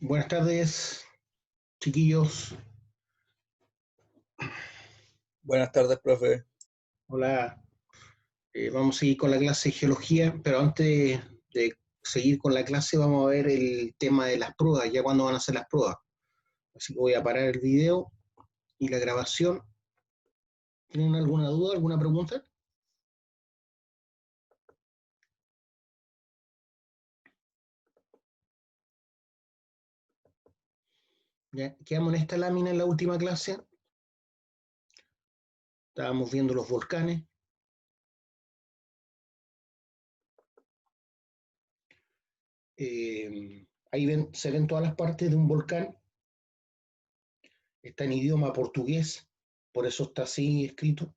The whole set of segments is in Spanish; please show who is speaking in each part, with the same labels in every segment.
Speaker 1: Buenas tardes, chiquillos.
Speaker 2: Buenas tardes, profe.
Speaker 1: Hola. Vamos a seguir con la clase de geología, pero antes de seguir con la clase vamos a ver el tema de las pruebas, ya cuándo van a ser las pruebas. Así que voy a parar el video y la grabación. ¿Tienen alguna duda, alguna pregunta? Ya, quedamos en esta lámina en la última clase. Estábamos viendo los volcanes. Ahí se ven todas las partes de un volcán. Está en idioma portugués, por eso está así escrito.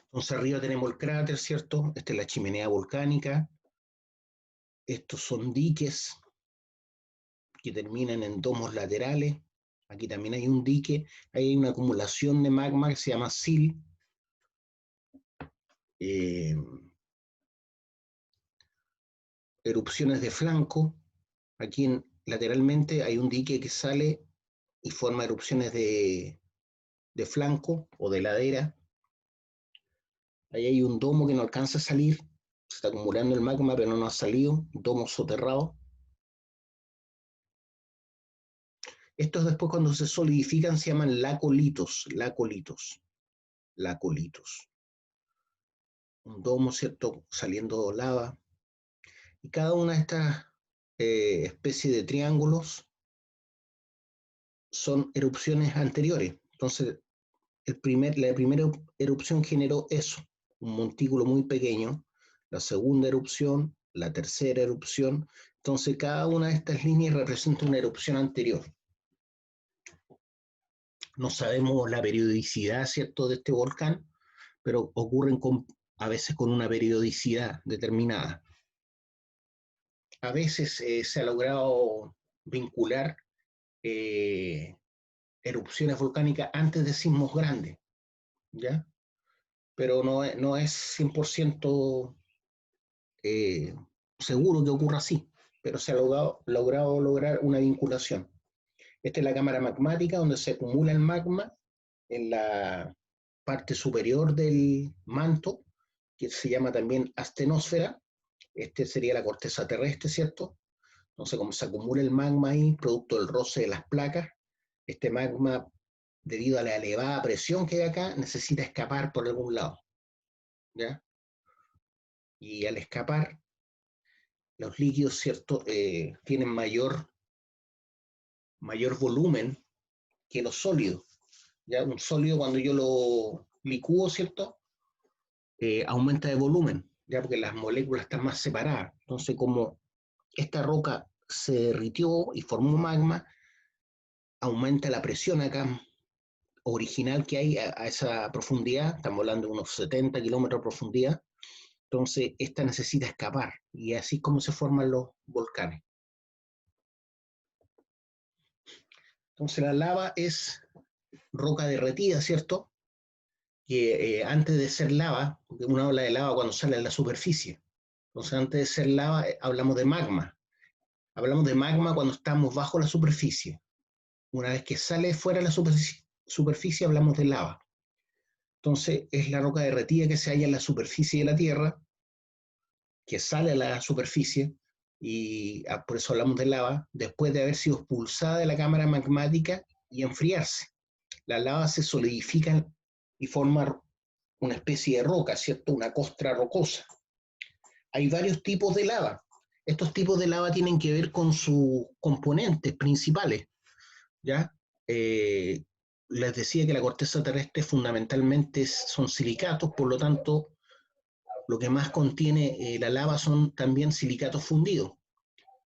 Speaker 1: Entonces arriba tenemos el cráter, ¿cierto? Esta es la chimenea volcánica. Estos son diques que terminan en domos laterales. Aquí también hay un dique. Ahí hay una acumulación de magma que se llama SIL. Eh, Erupciones de flanco. Aquí lateralmente hay un dique que sale y forma erupciones de flanco o de ladera. Ahí hay un domo que no alcanza a salir. Se está acumulando el magma, pero no ha salido. Domo soterrado. Estos después cuando se solidifican se llaman lacolitos, lacolitos, lacolitos. Un domo, ¿cierto? Saliendo lava. Y cada una de estas especies de triángulos son erupciones anteriores. Entonces, la primera erupción generó eso, un montículo muy pequeño, la segunda erupción, la tercera erupción. Entonces, cada una de estas líneas representa una erupción anterior. No sabemos la periodicidad, ¿cierto?, de este volcán, pero ocurren a veces con una periodicidad determinada. A veces se ha logrado vincular eh, erupciones volcánicas antes de sismos grandes, ¿ya? Pero no es 100% eh, seguro que ocurra así, pero se ha logrado lograr una vinculación. Esta es la cámara magmática donde se acumula el magma en la parte superior del manto, que se llama también astenosfera. Este sería la corteza terrestre, ¿cierto? Entonces, como se acumula el magma ahí, producto del roce de las placas, este magma, debido a la elevada presión que hay acá, necesita escapar por algún lado, ¿ya? Y al escapar, los líquidos, ¿cierto?, tienen mayor volumen que los sólidos, ¿ya? Un sólido cuando yo lo licúo, ¿cierto?, aumenta de volumen, ¿ya? Porque las moléculas están más separadas. Entonces, como esta roca se derritió y formó magma, aumenta la presión acá original que hay a esa profundidad, estamos hablando de unos 70 kilómetros de profundidad. Entonces, esta necesita escapar y así es como se forman los volcanes. Entonces, la lava es roca derretida, ¿cierto? Que antes de ser lava, porque uno habla de lava cuando sale a la superficie. Entonces, antes de ser lava, hablamos de magma. Hablamos de magma cuando estamos bajo la superficie. Una vez que sale fuera de la superficie, hablamos de lava. Entonces, es la roca derretida que se halla en la superficie de la Tierra, que sale a la superficie, y por eso hablamos de lava, después de haber sido expulsada de la cámara magmática y enfriarse. La lava se solidifica y forma una especie de roca, ¿cierto? Una costra rocosa. Hay varios tipos de lava. Estos tipos de lava tienen que ver con sus componentes principales, ¿ya? Les decía que la corteza terrestre fundamentalmente son silicatos, por lo tanto, lo que más contiene la lava son también silicatos fundidos,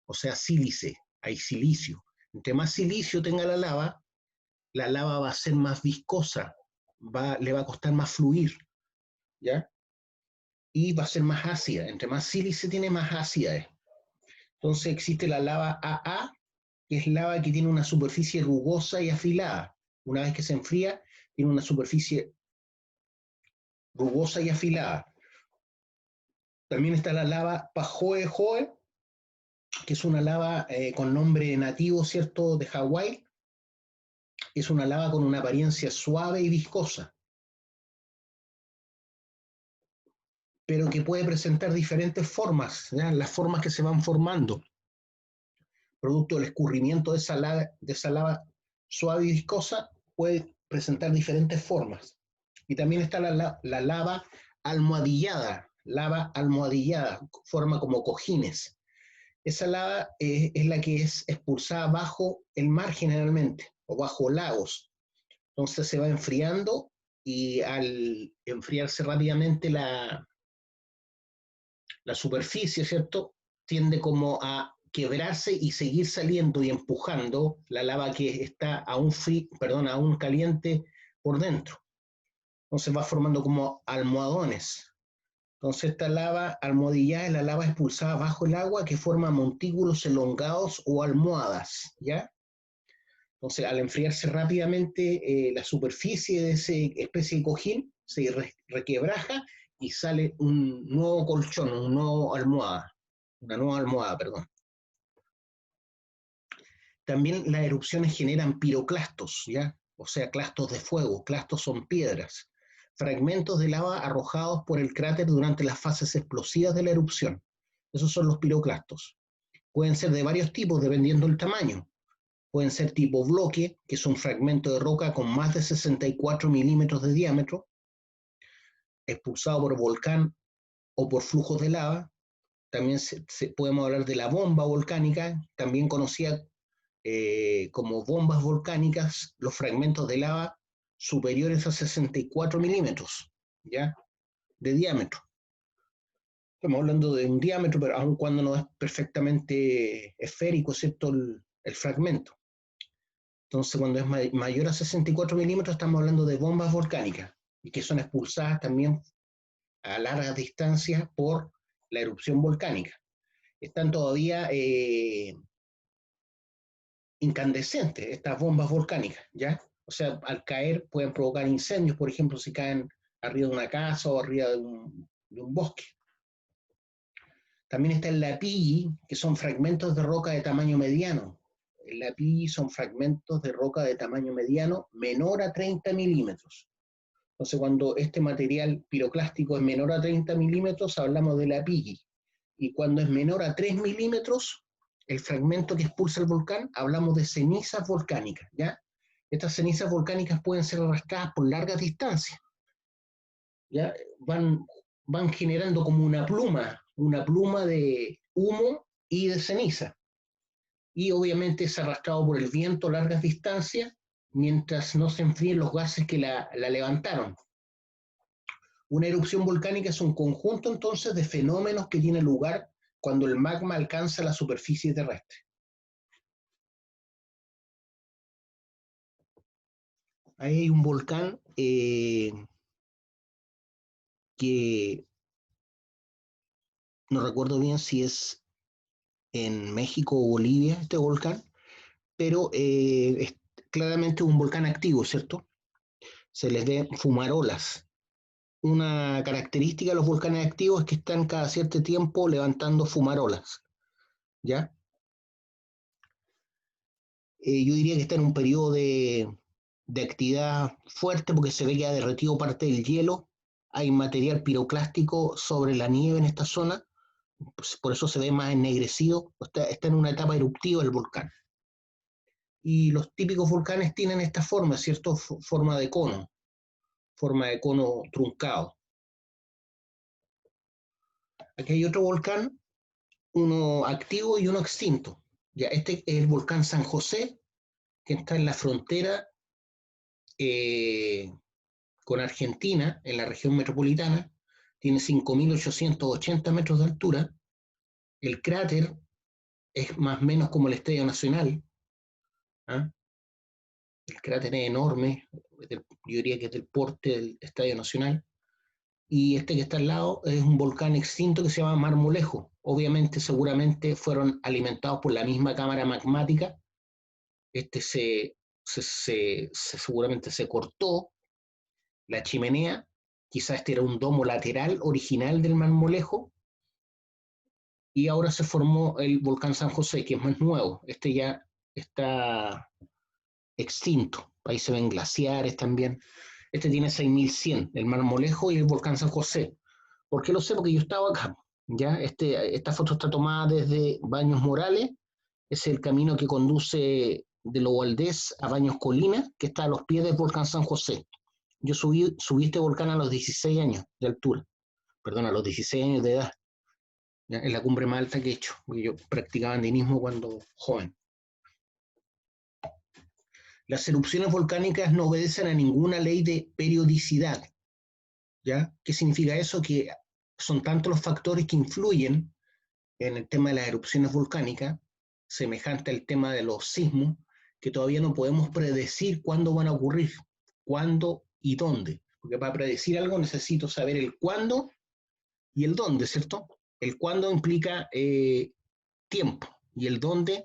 Speaker 1: o sea, sílice, hay silicio. Entre más silicio tenga la lava va a ser más viscosa, le va a costar más fluir, ¿ya? Y va a ser más ácida. Entre más sílice tiene, más ácida es. Entonces existe la lava AA, que es lava que tiene una superficie rugosa y afilada. Una vez que se enfría, tiene una superficie rugosa y afilada. También está la lava Pahoehoe, que es una lava con nombre nativo, ¿cierto?, de Hawái. Es una lava con una apariencia suave y viscosa, pero que puede presentar diferentes formas, ¿ya? Las formas que se van formando, producto del escurrimiento de esa lava suave y viscosa, puede presentar diferentes formas. Y también está la lava almohadillada, forma como cojines. Esa lava es la que es expulsada bajo el mar generalmente, o bajo lagos. Entonces se va enfriando y al enfriarse rápidamente la superficie, ¿cierto? Tiende como a quebrarse y seguir saliendo y empujando la lava que está aún caliente por dentro. Entonces va formando como almohadones. Entonces esta lava almohadillada es la lava expulsada bajo el agua que forma montículos elongados o almohadas, ¿ya? Entonces al enfriarse rápidamente la superficie de esa especie de cojín se requebraja y sale un nuevo colchón, una nueva almohada, perdón. También las erupciones generan piroclastos, ¿ya? O sea, clastos de fuego. Clastos son piedras, fragmentos de lava arrojados por el cráter durante las fases explosivas de la erupción. Esos son los piroclastos. Pueden ser de varios tipos dependiendo del tamaño. Pueden ser tipo bloque, que es un fragmento de roca con más de 64 milímetros de diámetro, expulsado por volcán o por flujos de lava. También podemos hablar de la bomba volcánica, también conocida como bombas volcánicas, los fragmentos de lava superiores a 64 milímetros, ¿ya?, de diámetro. Estamos hablando de un diámetro, pero aun cuando no es perfectamente esférico, ¿cierto?, el fragmento. Entonces, cuando es mayor a 64 milímetros, estamos hablando de bombas volcánicas, y que son expulsadas también a largas distancias por la erupción volcánica. Están todavía incandescentes estas bombas volcánicas, ¿ya? O sea, al caer pueden provocar incendios, por ejemplo, si caen arriba de una casa o arriba de un bosque. También está el lapilli, que son fragmentos de roca de tamaño mediano. El lapilli son fragmentos de roca de tamaño mediano menor a 30 milímetros. Entonces, cuando este material piroclástico es menor a 30 milímetros, hablamos de lapilli. Y cuando es menor a 3 milímetros, el fragmento que expulsa el volcán, hablamos de cenizas volcánicas, ¿ya? Estas cenizas volcánicas pueden ser arrastradas por largas distancias, ¿ya? Van generando como una pluma de humo y de ceniza. Y obviamente es arrastrado por el viento a largas distancias mientras no se enfríen los gases que la levantaron. Una erupción volcánica es un conjunto entonces de fenómenos que tiene lugar cuando el magma alcanza la superficie terrestre. Ahí hay un volcán que no recuerdo bien si es en México o Bolivia este volcán, pero es claramente un volcán activo, ¿cierto? Se les ve fumarolas. Una característica de los volcanes activos es que están cada cierto tiempo levantando fumarolas, ¿ya? Yo diría que está en un periodo de actividad fuerte porque se ve que ha derretido parte del hielo, hay material piroclástico sobre la nieve en esta zona, pues por eso se ve más ennegrecido, está en una etapa eruptiva el volcán. Y los típicos volcanes tienen esta forma, ¿cierto? Forma de cono truncado. Aquí hay otro volcán, uno activo y uno extinto. Ya, este es el volcán San José, que está en la frontera eh, con Argentina, en la región metropolitana, tiene 5.880 metros de altura, el cráter es más o menos como el Estadio Nacional, ¿ah? El cráter es enorme, yo diría que es del porte del Estadio Nacional, y este que está al lado es un volcán extinto que se llama Marmolejo. Obviamente, seguramente fueron alimentados por la misma cámara magmática, este seguramente se cortó la chimenea, quizás este era un domo lateral original del Marmolejo, y ahora se formó el volcán San José, que es más nuevo. Este ya está extinto. Ahí se ven glaciares también. Este tiene 6100, el Marmolejo y el volcán San José. ¿Por qué lo sé? Porque yo estaba acá. ¿Ya? Esta foto está tomada desde Baños Morales, es el camino que conduce de Lo Valdés a Baños Colina, que está a los pies del volcán San José. Yo subí este volcán a los 16 años de altura, perdón, a los 16 años de edad. ¿Ya? Es la cumbre más alta que he hecho, porque yo practicaba andinismo cuando joven. Las erupciones volcánicas no obedecen a ninguna ley de periodicidad. ¿Ya? ¿Qué significa eso? Que son tantos los factores que influyen en el tema de las erupciones volcánicas, semejante al tema de los sismos, que todavía no podemos predecir cuándo van a ocurrir, cuándo y dónde. Porque para predecir algo necesito saber el cuándo y el dónde, ¿cierto? El cuándo implica tiempo y el dónde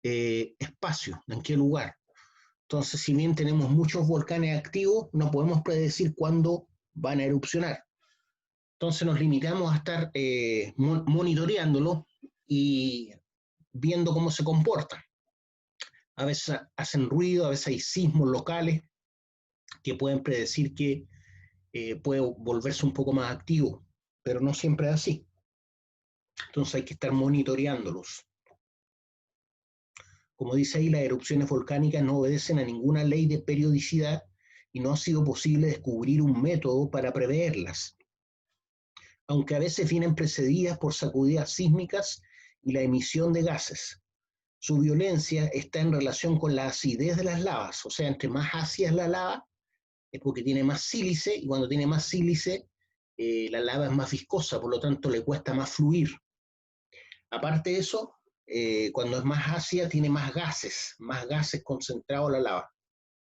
Speaker 1: espacio, en qué lugar. Entonces, si bien tenemos muchos volcanes activos, no podemos predecir cuándo van a erupcionar. Entonces nos limitamos a estar monitoreándolo y viendo cómo se comportan. A veces hacen ruido, a veces hay sismos locales que pueden predecir que puede volverse un poco más activo, pero no siempre es así. Entonces hay que estar monitoreándolos. Como dice ahí, las erupciones volcánicas no obedecen a ninguna ley de periodicidad y no ha sido posible descubrir un método para preverlas, aunque a veces vienen precedidas por sacudidas sísmicas y la emisión de gases. Su violencia está en relación con la acidez de las lavas, o sea, entre más ácida es la lava, es porque tiene más sílice, y cuando tiene más sílice, la lava es más viscosa, por lo tanto le cuesta más fluir. Aparte de eso, cuando es más ácida, tiene más gases concentrados en la lava.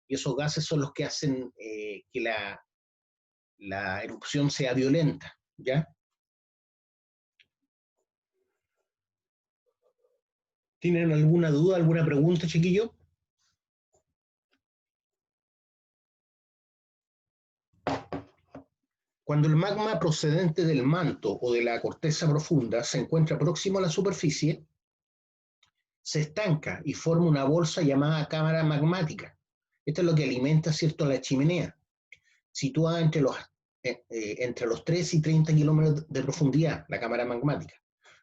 Speaker 1: Y esos gases son los que hacen que la erupción sea violenta, ¿ya? ¿Tienen alguna duda, alguna pregunta, chiquillo? Cuando el magma procedente del manto o de la corteza profunda se encuentra próximo a la superficie, se estanca y forma una bolsa llamada cámara magmática. Esto es lo que alimenta, ¿cierto?, la chimenea, situada entre los 3 y 30 kilómetros de profundidad, la cámara magmática.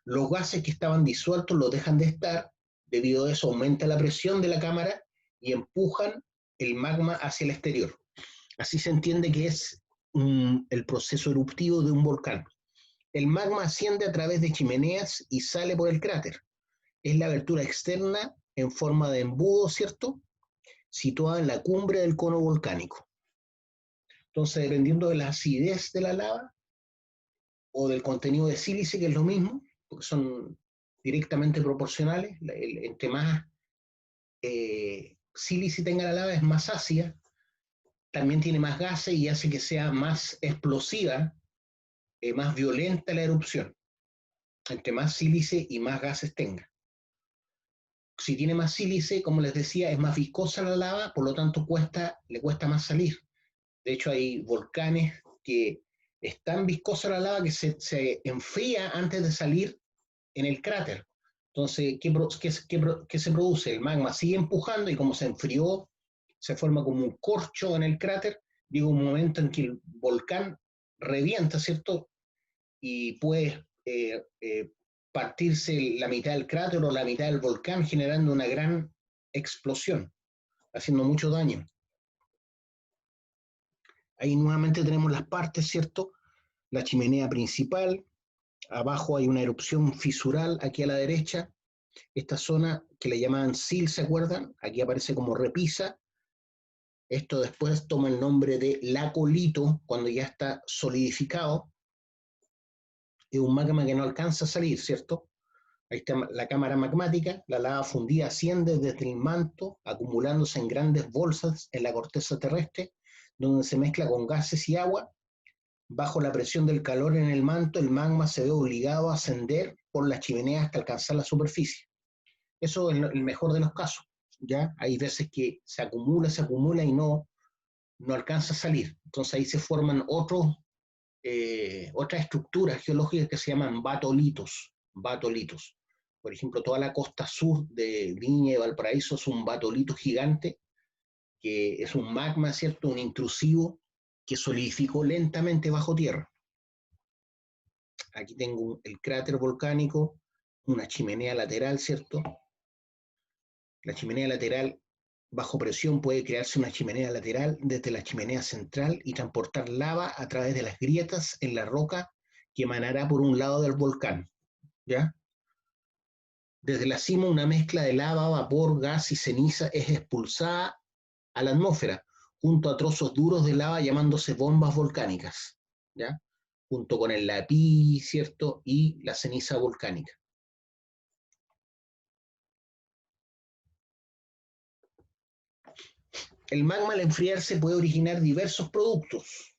Speaker 1: Los gases que estaban disueltos los dejan de estar, debido a eso aumenta la presión de la cámara y empujan el magma hacia el exterior. Así se entiende que es el proceso eruptivo de un volcán. El magma asciende a través de chimeneas y sale por el cráter. Es la abertura externa en forma de embudo, ¿cierto?, situada en la cumbre del cono volcánico. Entonces, dependiendo de la acidez de la lava o del contenido de sílice, que es lo mismo, porque son directamente proporcionales, entre más sílice tenga la lava es más ácida, también tiene más gases y hace que sea más explosiva, más violenta la erupción, entre más sílice y más gases tenga. Si tiene más sílice, como les decía, es más viscosa la lava, por lo tanto le cuesta más salir. De hecho, hay volcanes que es tan viscosa la lava que se enfría antes de salir en el cráter. Entonces, ¿qué se produce? El magma sigue empujando y como se enfrió, se forma como un corcho en el cráter. Llega un momento en que el volcán revienta, ¿cierto? Y puede partirse la mitad del cráter o la mitad del volcán, generando una gran explosión, haciendo mucho daño. Ahí nuevamente tenemos las partes, ¿cierto? La chimenea principal, abajo hay una erupción fisural aquí a la derecha, esta zona que le llamaban sil, ¿se acuerdan? Aquí aparece como repisa, esto después toma el nombre de lago Lito cuando ya está solidificado, es un magma que no alcanza a salir, ¿cierto? Ahí está la cámara magmática, la lava fundida asciende desde el manto, acumulándose en grandes bolsas en la corteza terrestre, donde se mezcla con gases y agua. Bajo la presión del calor en el manto, el magma se ve obligado a ascender por las chimeneas hasta alcanzar la superficie. Eso es el mejor de los casos, ¿ya? Hay veces que se acumula y no alcanza a salir. Entonces ahí se forman otras estructuras geológicas que se llaman batolitos, batolitos. Por ejemplo, toda la costa sur de Viña y Valparaíso es un batolito gigante, que es un magma, ¿cierto? Un intrusivo que solidificó lentamente bajo tierra. Aquí tengo el cráter volcánico, una chimenea lateral, ¿cierto? La chimenea lateral, bajo presión, puede crearse una chimenea lateral desde la chimenea central y transportar lava a través de las grietas en la roca que emanará por un lado del volcán, ¿ya? Desde la cima, una mezcla de lava, vapor, gas y ceniza es expulsada a la atmósfera, junto a trozos duros de lava llamándose bombas volcánicas, ¿ya? Junto con el lapí, ¿cierto? Y la ceniza volcánica. El magma al enfriarse puede originar diversos productos.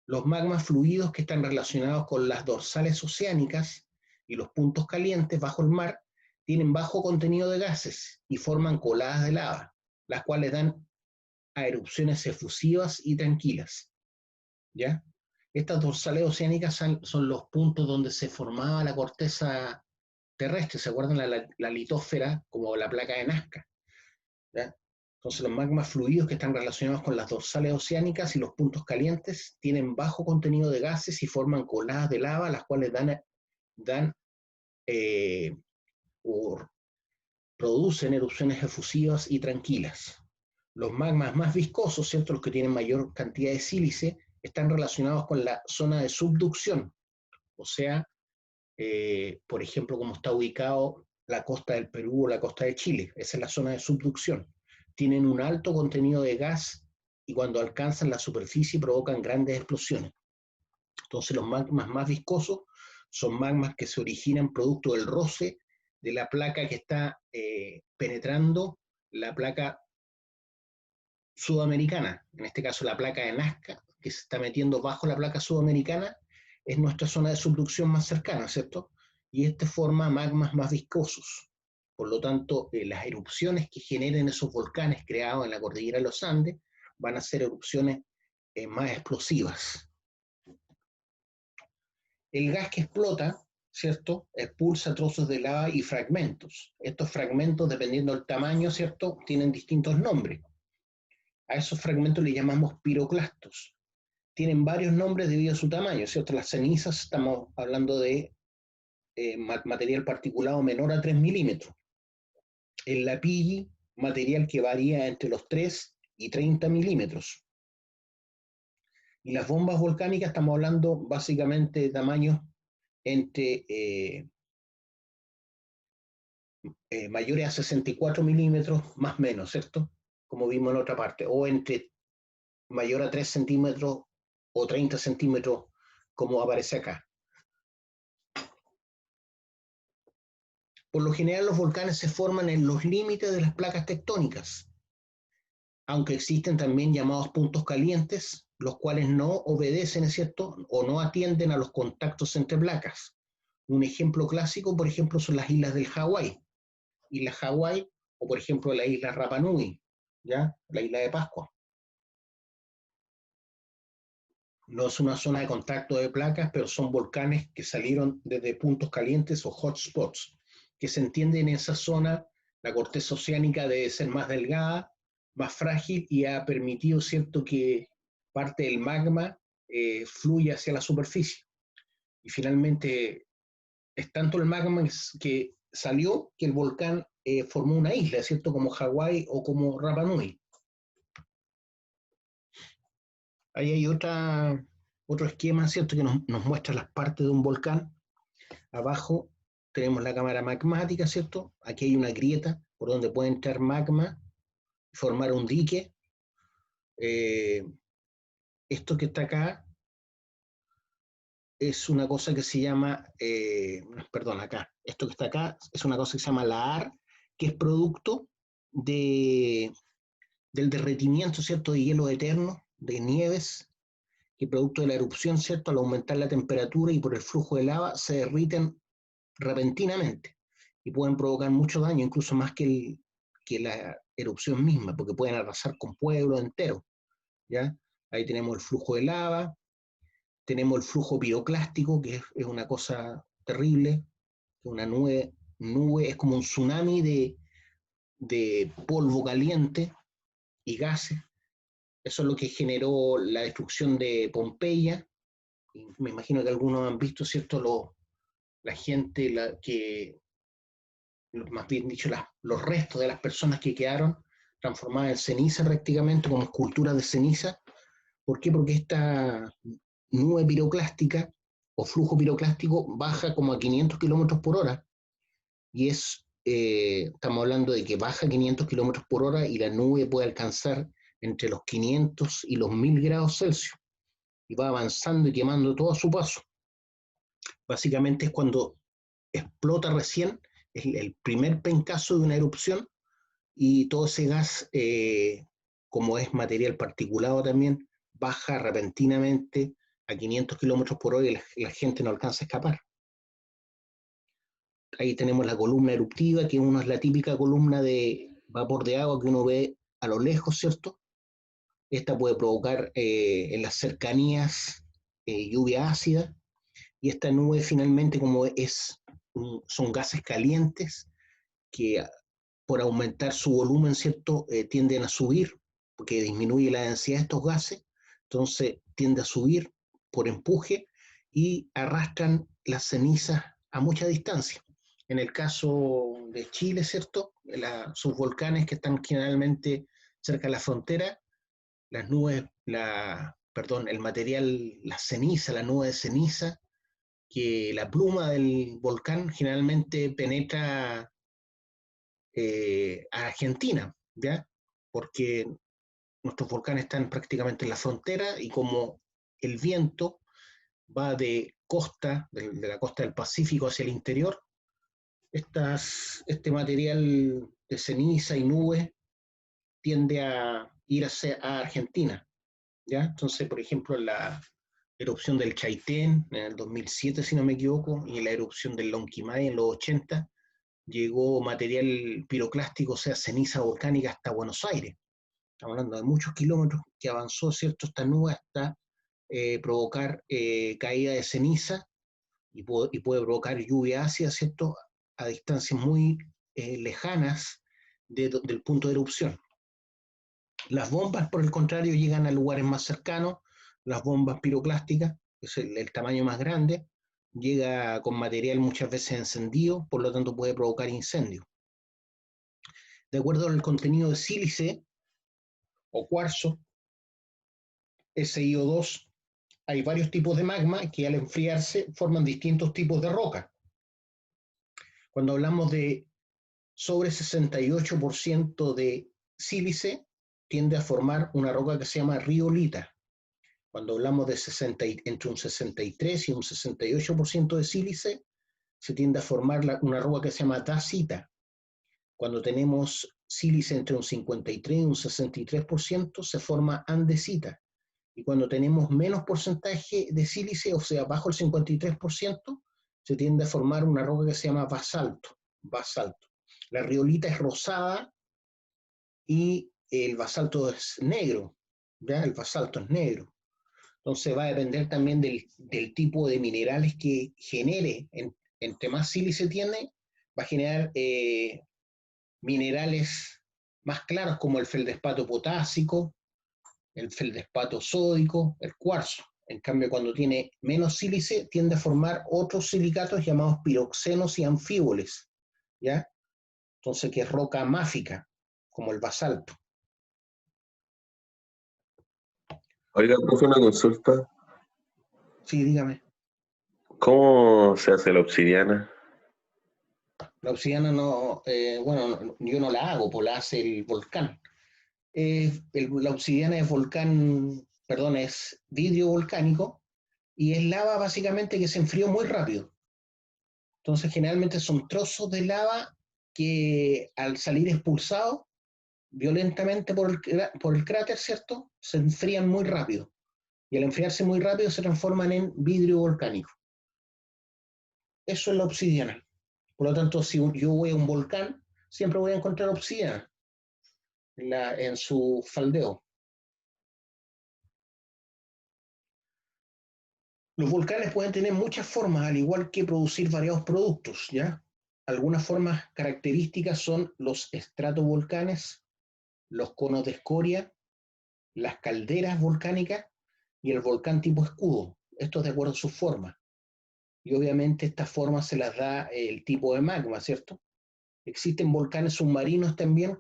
Speaker 1: Los magmas fluidos que están relacionados con las dorsales oceánicas y los puntos calientes bajo el mar tienen bajo contenido de gases y forman coladas de lava, las cuales dan a erupciones efusivas y tranquilas, ¿ya? Estas dorsales oceánicas son los puntos donde se formaba la corteza terrestre, ¿se acuerdan? La litósfera, como la placa de Nazca, ¿ya? Entonces los magmas fluidos que están relacionados con las dorsales oceánicas y los puntos calientes tienen bajo contenido de gases y forman coladas de lava, las cuales dan eh, o producen erupciones efusivas y tranquilas. Los magmas más viscosos, ¿cierto? Los que tienen mayor cantidad de sílice, están relacionados con la zona de subducción, o sea, por ejemplo, como está ubicado la costa del Perú o la costa de Chile, esa es la zona de subducción. Tienen un alto contenido de gas y cuando alcanzan la superficie provocan grandes explosiones. Entonces los magmas más viscosos son magmas que se originan producto del roce de la placa que está penetrando la placa sudamericana, en este caso la placa de Nazca, que se está metiendo bajo la placa sudamericana, es nuestra zona de subducción más cercana, ¿cierto? Y este forma magmas más viscosos. Por lo tanto, las erupciones que generen esos volcanes creados en la cordillera de los Andes van a ser erupciones más explosivas. El gas que explota, ¿cierto? Expulsa trozos de lava y fragmentos. Estos fragmentos, dependiendo del tamaño, ¿cierto? Tienen distintos nombres. A esos fragmentos le llamamos piroclastos. Tienen varios nombres debido a su tamaño, ¿cierto? Las cenizas, estamos hablando de material particulado menor a 3 milímetros. El lapilli, material que varía entre los 3 y 30 milímetros. Y las bombas volcánicas, estamos hablando básicamente de tamaños entre mayores a 64 milímetros, más o menos, ¿cierto? Como vimos en otra parte, o entre mayor a 3 centímetros o 30 centímetros, como aparece acá. Por lo general, los volcanes se forman en los límites de las placas tectónicas, aunque existen también llamados puntos calientes, los cuales no obedecen, ¿es cierto?, o no atienden a los contactos entre placas. Un ejemplo clásico, por ejemplo, son las islas del Hawái. Isla Hawái, o por ejemplo la isla Rapa Nui, ¿ya? La isla de Pascua. No es una zona de contacto de placas, pero son volcanes que salieron desde puntos calientes o hotspots, que se entiende en esa zona la corteza oceánica debe ser más delgada, más frágil y ha permitido, ¿cierto?, que parte del magma fluya hacia la superficie. Y finalmente es tanto el magma que salió que el volcán formó una isla, ¿cierto?, como Hawái o como Rapa Nui. Ahí hay otro esquema, ¿cierto?, que nos muestra las partes de un volcán. Abajo tenemos la cámara magmática, ¿cierto? Aquí hay una grieta por donde puede entrar magma y formar un dique. Esto que está acá es una cosa que se llama, perdón, acá, esto que está acá es una cosa que se llama lahar, que es producto del derretimiento, ¿cierto?, de hielo eterno, de nieves, que producto de la erupción, ¿cierto?, al aumentar la temperatura y por el flujo de lava, se derriten repentinamente y pueden provocar mucho daño, incluso más que la erupción misma, porque pueden arrasar con pueblos enteros, ¿ya? Ahí tenemos el flujo de lava, tenemos el flujo piroclástico, que es una cosa terrible, Una nube es como un tsunami de polvo caliente y gases. Eso es lo que generó la destrucción de Pompeya. Y me imagino que algunos han visto, ¿cierto? La gente más bien dicho, los restos de las personas que quedaron transformadas en ceniza prácticamente, como esculturas de ceniza. ¿Por qué? Porque esta nube piroclástica o flujo piroclástico baja como a 500 kilómetros por hora y estamos hablando de que baja 500 kilómetros por hora y la nube puede alcanzar entre los 500 y los 1000 grados Celsius y va avanzando y quemando todo a su paso. Básicamente es cuando explota recién, es el primer pencazo de una erupción y todo ese gas, como es material particulado también, baja repentinamente a 500 kilómetros por hora y la gente no alcanza a escapar. Ahí tenemos la columna eruptiva, que uno es la típica columna de vapor de agua que uno ve a lo lejos, ¿cierto? Esta puede provocar en las cercanías lluvia ácida, y esta nube finalmente, como son gases calientes que por aumentar su volumen, ¿cierto? Tienden a subir, porque disminuye la densidad de estos gases, entonces tiende a subir por empuje y arrastran las cenizas a mucha distancia. En el caso de Chile, ¿cierto? Sus volcanes que están generalmente cerca de la frontera, las nubes, perdón, el material, la ceniza, la nube de ceniza, que la pluma del volcán generalmente penetra a Argentina, ¿ya? Porque nuestros volcanes están prácticamente en la frontera y como el viento va de la costa del Pacífico hacia el interior, este material de ceniza y nube tiende a ir a Argentina, ¿ya? Entonces, por ejemplo, la erupción del Chaitén en el 2007, si no me equivoco, y la erupción del Lonquimay en los 80, llegó material piroclástico, o sea, ceniza volcánica hasta Buenos Aires. Estamos hablando de muchos kilómetros que avanzó, ¿cierto?, esta nube hasta provocar caída de ceniza y puede provocar lluvia ácida, ¿cierto?, a distancias muy lejanas del punto de erupción. Las bombas, por el contrario, llegan a lugares más cercanos. Las bombas piroclásticas, que es el tamaño más grande, llega con material muchas veces encendido, por lo tanto puede provocar incendios. De acuerdo al contenido de sílice o cuarzo, SiO2, hay varios tipos de magma que al enfriarse forman distintos tipos de roca. Cuando hablamos de sobre 68% de sílice, tiende a formar una roca que se llama riolita. Cuando hablamos de entre un 63 y un 68% de sílice, se tiende a formar una roca que se llama dacita. Cuando tenemos sílice entre un 53 y un 63%, se forma andesita. Y cuando tenemos menos porcentaje de sílice, o sea, bajo el 53%, se tiende a formar una roca que se llama basalto. La riolita es rosada y el basalto es negro, ¿ya? El basalto es negro. Entonces va a depender también del tipo de minerales que genere. Entre más sílice tiene, va a generar minerales más claros como el feldespato potásico, el feldespato sódico, el cuarzo. En cambio, cuando tiene menos sílice, tiende a formar otros silicatos llamados piroxenos y anfíboles, ¿ya? Entonces, que es roca máfica, como el basalto.
Speaker 2: Oiga, profe, una consulta.
Speaker 1: Sí, dígame.
Speaker 2: ¿Cómo se hace la obsidiana?
Speaker 1: La obsidiana no, bueno, yo no la hago, pues la hace el volcán. La obsidiana es volcán, perdón, es vidrio volcánico y es lava básicamente que se enfrió muy rápido. Entonces, generalmente son trozos de lava que al salir expulsados violentamente por el cráter, ¿cierto? Se enfrían muy rápido. Y al enfriarse muy rápido se transforman en vidrio volcánico. Eso es la obsidiana. Por lo tanto, si yo voy a un volcán, siempre voy a encontrar obsidiana en su faldeo. Los volcanes pueden tener muchas formas, al igual que producir variados productos, ¿ya? Algunas formas características son los estratovolcanes, los conos de escoria, las calderas volcánicas y el volcán tipo escudo. Esto es de acuerdo a su forma. Y obviamente estas formas se las da el tipo de magma, ¿cierto? Existen volcanes submarinos también,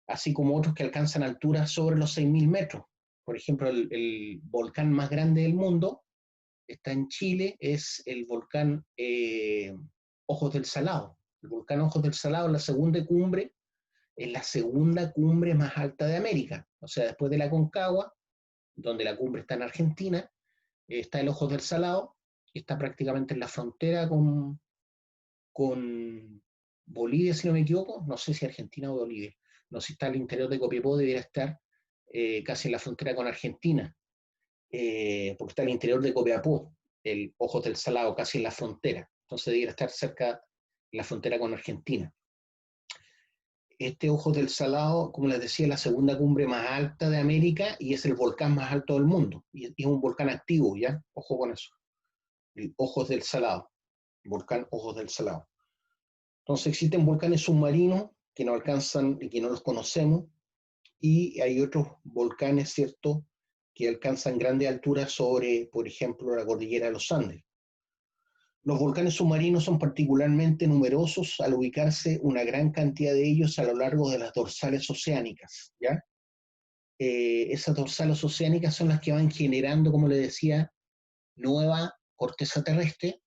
Speaker 1: así como otros que alcanzan alturas sobre los 6.000 metros. Por ejemplo, el volcán más grande del mundo está en Chile, es el volcán Ojos del Salado. El volcán Ojos del Salado es la segunda cumbre más alta de América. O sea, después de la Concagua, donde la cumbre está en Argentina, está el Ojos del Salado, que está prácticamente en la frontera con Bolivia, si no me equivoco, no sé si Argentina o Bolivia, no sé si está al interior de Copiapó, debería estar casi en la frontera con Argentina, porque está al interior de Copiapó, el Ojos del Salado, casi en la frontera, entonces debería estar cerca de la frontera con Argentina. Este Ojos del Salado, como les decía, es la segunda cumbre más alta de América y es el volcán más alto del mundo, y es un volcán activo, ¿ya? Ojo con eso, el Ojos del Salado, volcán Ojos del Salado. Entonces existen volcanes submarinos que no alcanzan y que no los conocemos, y hay otros volcanes, ¿cierto?, que alcanzan grandes alturas sobre, por ejemplo, la cordillera de los Andes. Los volcanes submarinos son particularmente numerosos al ubicarse una gran cantidad de ellos a lo largo de las dorsales oceánicas, ¿ya? Esas dorsales oceánicas son las que van generando, como le decía, nueva corteza terrestre,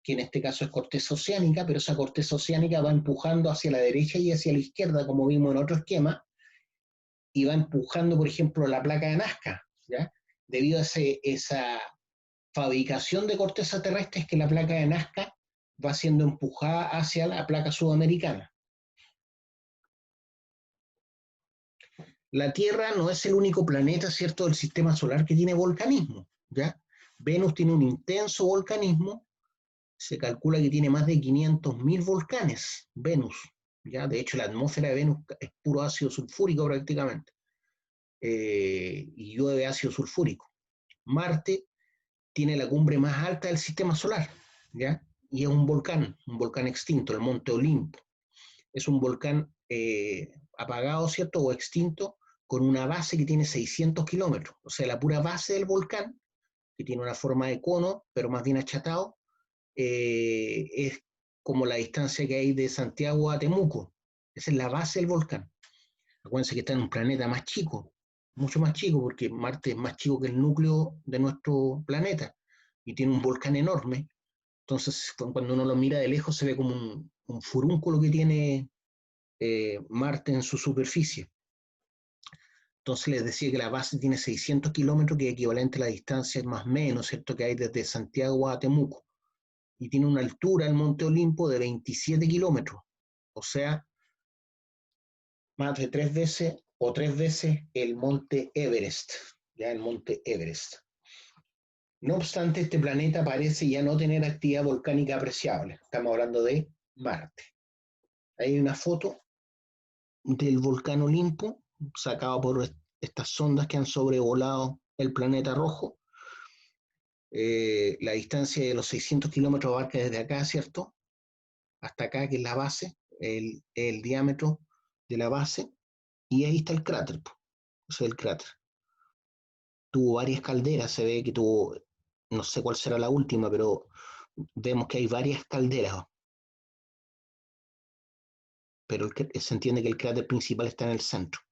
Speaker 1: que en este caso es corteza oceánica, pero esa corteza oceánica va empujando hacia la derecha y hacia la izquierda, como vimos en otro esquema, y va empujando, por ejemplo, la placa de Nazca, ¿ya? Debido a esa fabricación de corteza terrestre es que la placa de Nazca va siendo empujada hacia la placa sudamericana. La Tierra no es el único planeta, ¿cierto?, del sistema solar que tiene volcanismo, ¿ya? Venus tiene un intenso volcanismo, se calcula que tiene más de 500.000 volcanes, Venus, ¿ya? De hecho, la atmósfera de Venus es puro ácido sulfúrico prácticamente, y llueve ácido sulfúrico. Marte tiene la cumbre más alta del sistema solar, ¿ya? Y es un volcán extinto, el Monte Olimpo. Es un volcán apagado, ¿cierto?, o extinto, con una base que tiene 600 kilómetros. O sea, la pura base del volcán, que tiene una forma de cono, pero más bien achatado, es como la distancia que hay de Santiago a Temuco. Esa es la base del volcán. Acuérdense que está en un planeta más chico, mucho más chico, porque Marte es más chico que el núcleo de nuestro planeta y tiene un volcán enorme. Entonces, cuando uno lo mira de lejos, se ve como un furúnculo que tiene Marte en su superficie. Entonces les decía que la base tiene 600 kilómetros, que es equivalente a la distancia más o menos, ¿cierto?, que hay desde Santiago a Temuco. Y tiene una altura, el Monte Olimpo, de 27 kilómetros. O sea, más de 3 veces el Monte Everest. Ya el Monte Everest. No obstante, este planeta parece ya no tener actividad volcánica apreciable. Estamos hablando de Marte. Hay una foto del volcán Olimpo, sacado por estas sondas que han sobrevolado el planeta rojo. La distancia de los 600 kilómetros abarca desde acá, ¿cierto?, hasta acá, que es la base, el diámetro de la base, y ahí está el cráter, o sea, el cráter. Tuvo varias calderas, se ve que tuvo, no sé cuál será la última, pero vemos que hay varias calderas, pero se entiende que el cráter principal está en el centro.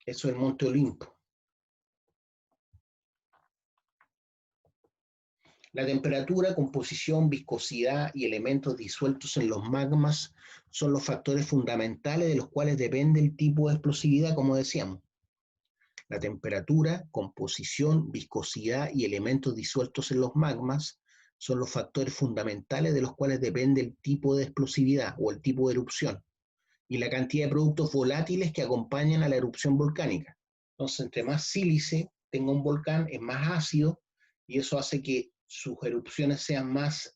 Speaker 1: Eso es el Monte Olimpo. La temperatura, composición, viscosidad y elementos disueltos en los magmas son los factores fundamentales de los cuales depende el tipo de explosividad, como decíamos. La temperatura, composición, viscosidad y elementos disueltos en los magmas son los factores fundamentales de los cuales depende el tipo de explosividad o el tipo de erupción y la cantidad de productos volátiles que acompañan a la erupción volcánica. Entonces, entre más sílice tenga un volcán, es más ácido, y eso hace que sus erupciones sean más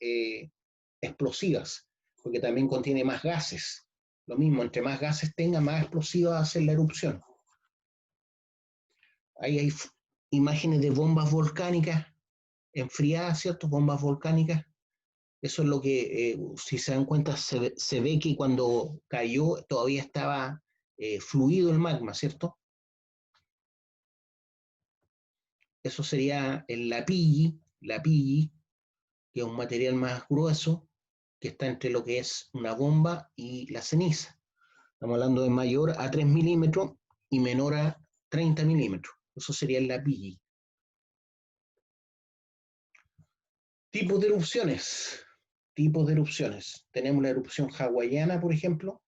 Speaker 1: explosivas, porque también contiene más gases. Lo mismo, entre más gases tenga, más explosiva va a ser la erupción. Ahí hay imágenes de bombas volcánicas enfriadas, ¿cierto? Bombas volcánicas. Eso es lo que, si se dan cuenta, se ve que cuando cayó todavía estaba fluido el magma, ¿cierto? Eso sería el lapilli, que es un material más grueso, que está entre lo que es una bomba y la ceniza. Estamos hablando de mayor a 3 milímetros y menor a 30 milímetros. Eso sería el lapilli. Tipos de erupciones. Tipos de erupciones. Tenemos la erupción hawaiana, por ejemplo,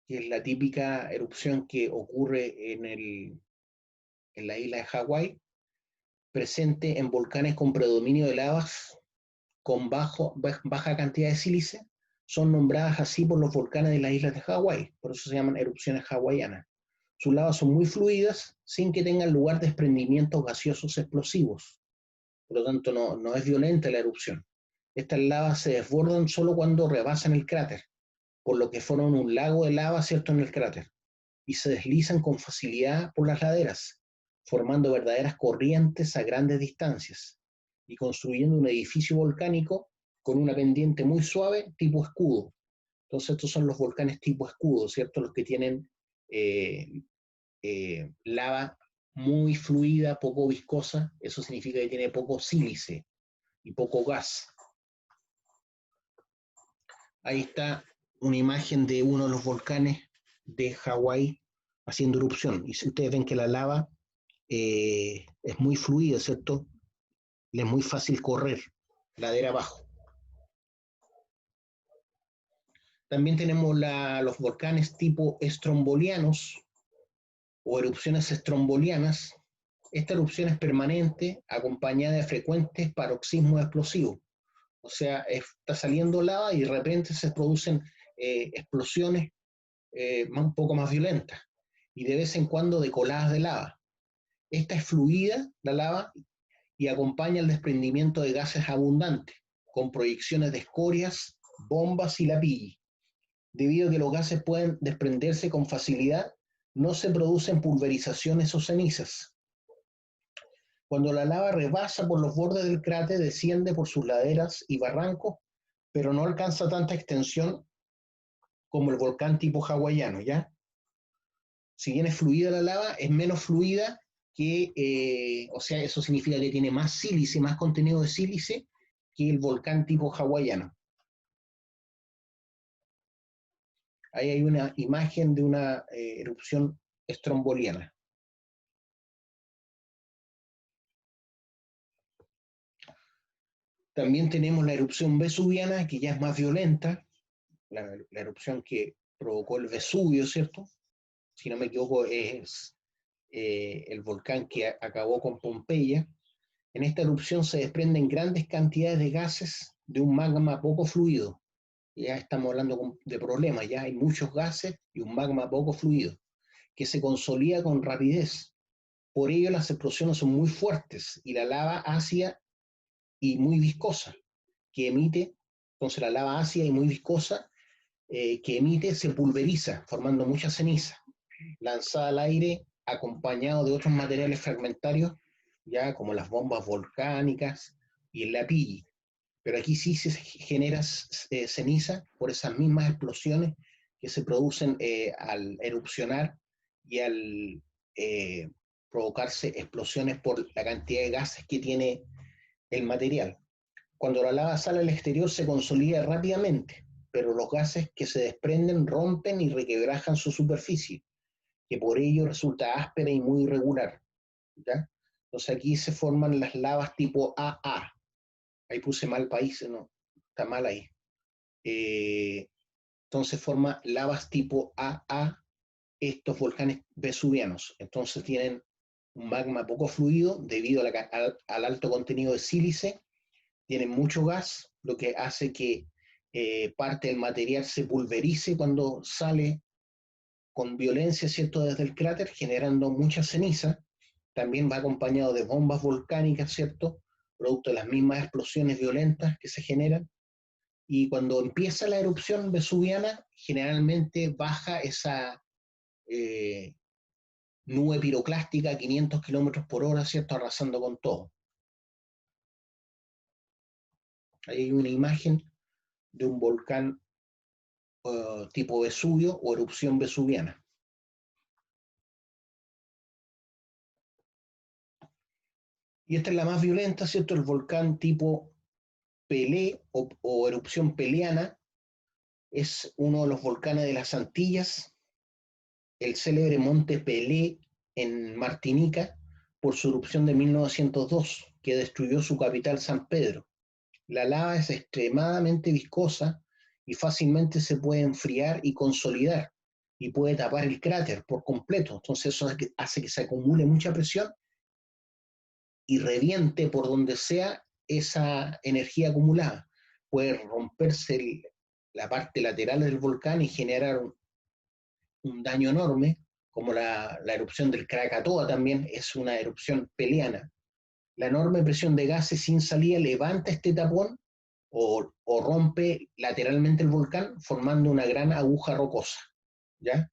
Speaker 1: que es la típica erupción que ocurre en la isla de Hawái, presente en volcanes con predominio de lavas con baja cantidad de sílice, son nombradas así por los volcanes de las islas de Hawái, por eso se llaman erupciones hawaianas. Sus lavas son muy fluidas, sin que tengan lugar desprendimientos gaseosos explosivos, por lo tanto no es violenta la erupción. Estas lavas se desbordan solo cuando rebasan el cráter, por lo que forman un lago de lava, ¿cierto?, en el cráter, y se deslizan con facilidad por las laderas, formando verdaderas corrientes a grandes distancias y construyendo un edificio volcánico con una pendiente muy suave tipo escudo. Entonces estos son los volcanes tipo escudo, ¿cierto? Los que tienen eh, lava muy fluida, poco viscosa, eso significa que tiene poco sílice y poco gas. Ahí está una imagen de uno de los volcanes de Hawái haciendo erupción. Y si ustedes ven que la lava es muy fluida, ¿cierto? Le es muy fácil correr ladera abajo. También tenemos los volcanes tipo estrombolianos o erupciones estrombolianas. Esta erupción es permanente, acompañada de frecuentes paroxismos explosivos. O sea, está saliendo lava y de repente se producen explosiones un poco más violentas y de vez en cuando de coladas de lava. Esta es fluida, la lava, y acompaña el desprendimiento de gases abundantes, con proyecciones de escorias, bombas y lapilli. Debido a que los gases pueden desprenderse con facilidad, no se producen pulverizaciones o cenizas. Cuando la lava rebasa por los bordes del cráter, desciende por sus laderas y barrancos, pero no alcanza tanta extensión como el volcán tipo hawaiano, ¿ya? Si bien es fluida la lava, es menos fluida o sea, eso significa que tiene más sílice, más contenido de sílice que el volcán tipo hawaiano. Ahí hay una imagen de una erupción estromboliana. También tenemos la erupción vesuviana, que ya es más violenta, la erupción que provocó el Vesubio, ¿cierto? Si no me equivoco, es el volcán que acabó con Pompeya. En esta erupción se desprenden grandes cantidades de gases de un magma poco fluido. Ya estamos hablando de problemas, ya hay muchos gases y un magma poco fluido, que se consolida con rapidez. Por ello las explosiones son muy fuertes y la lava ácida y muy viscosa, que emite, entonces la lava ácida y muy viscosa que emite se pulveriza, formando mucha ceniza, lanzada al aire acompañado de otros materiales fragmentarios, ya como las bombas volcánicas y el lapilli. Pero aquí sí se genera ceniza por esas mismas explosiones que se producen al erupcionar y al eh, provocarse explosiones por la cantidad de gases que tiene el material. Cuando la lava sale al exterior se consolida rápidamente, pero los gases que se desprenden rompen y requebrajan su superficie, que por ello resulta áspera y muy irregular, ¿ya? Entonces aquí se forman las lavas tipo AA. Ahí puse mal país, no, está mal ahí. Entonces forma lavas tipo AA estos volcanes vesuvianos. Entonces tienen un magma poco fluido debido al alto contenido de sílice, tienen mucho gas, lo que hace que parte del material se pulverice cuando sale con violencia, ¿cierto?, desde el cráter, generando mucha ceniza. También va acompañado de bombas volcánicas, ¿cierto?, producto de las mismas explosiones violentas que se generan. Y cuando empieza la erupción vesuviana, generalmente baja esa, eh, nube piroclástica a 500 kilómetros por hora, ¿cierto? Arrasando con todo. Ahí hay una imagen de un volcán tipo Vesubio o erupción vesuviana. Y esta es la más violenta, ¿cierto? El volcán tipo Pelé o erupción peliana es uno de los volcanes de las Antillas, el célebre monte Pelé en Martinica, por su erupción de 1902, que destruyó su capital San Pedro. La lava es extremadamente viscosa y fácilmente se puede enfriar y consolidar y puede tapar el cráter por completo. Entonces eso hace que se acumule mucha presión y reviente por donde sea esa energía acumulada. Puede romperse la parte lateral del volcán y generar un daño enorme, como la erupción del Krakatoa también es una erupción peliana. La enorme presión de gases sin salida levanta este tapón o rompe lateralmente el volcán formando una gran aguja rocosa. ¿Ya?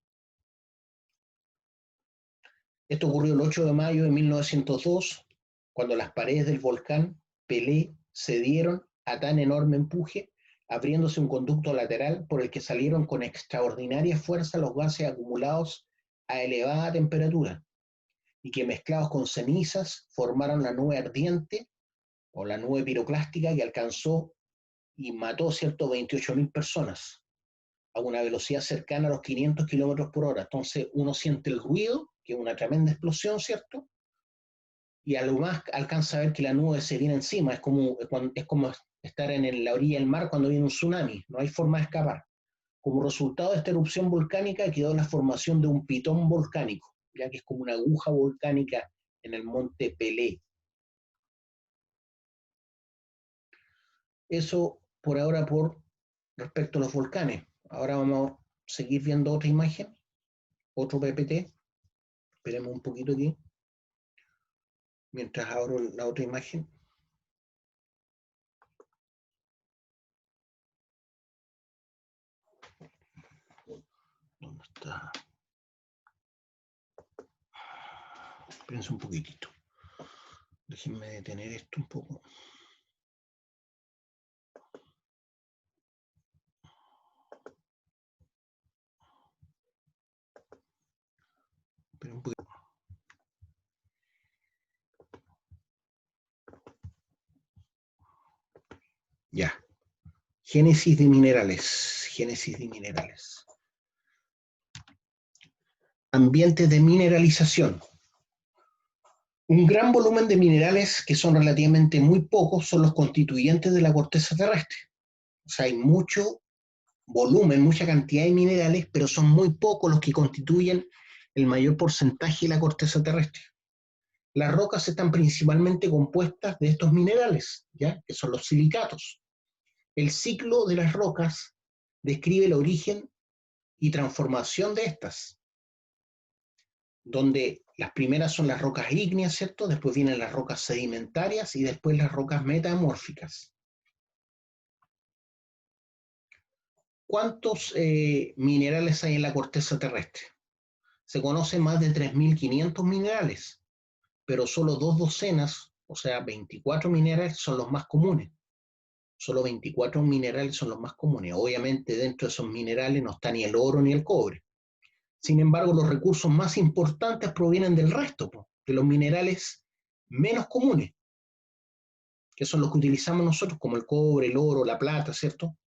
Speaker 1: Esto ocurrió el 8 de mayo de 1902, cuando las paredes del volcán Pelé cedieron a tan enorme empuje, abriéndose un conducto lateral por el que salieron con extraordinaria fuerza los gases acumulados a elevada temperatura y que mezclados con cenizas formaron la nube ardiente o la nube piroclástica que alcanzó y mató, ¿cierto?, 28.000 personas a una velocidad cercana a los 500 kilómetros por hora. Entonces uno siente el ruido, que es una tremenda explosión, ¿cierto? Y a lo más alcanza a ver que la nube se viene encima, es como estar en la orilla del mar cuando viene un tsunami, no hay forma de escapar. Como resultado de esta erupción volcánica quedó la formación de un pitón volcánico, ya que es como una aguja volcánica en el monte Pelé. Eso por ahora por respecto a los volcanes. Ahora vamos a seguir viendo otra imagen, otro PPT. Esperemos un poquito aquí, mientras abro la otra imagen. ¿Dónde está? Espérense un poquitito. Déjenme detener esto un poco. Esperen un poquito. Ya. Génesis de minerales. Génesis de minerales. Ambientes de mineralización. Un gran volumen de minerales que son relativamente muy pocos son los constituyentes de la corteza terrestre. O sea, hay mucho volumen, mucha cantidad de minerales, pero son muy pocos los que constituyen el mayor porcentaje de la corteza terrestre. Las rocas están principalmente compuestas de estos minerales, ¿ya? Que son los silicatos. El ciclo de las rocas describe el origen y transformación de estas, donde las primeras son las rocas ígneas, ¿cierto? Después vienen las rocas sedimentarias y después las rocas metamórficas. ¿Cuántos minerales hay en la corteza terrestre? Se conocen más de 3.500 minerales, pero solo 2 docenas, o sea, 24 minerales son los más comunes. Solo 24 minerales son los más comunes. Obviamente dentro de esos minerales no está ni el oro ni el cobre. Sin embargo, los recursos más importantes provienen del resto, de los minerales menos comunes, que son los que utilizamos nosotros, como el cobre, el oro, la plata, ¿cierto?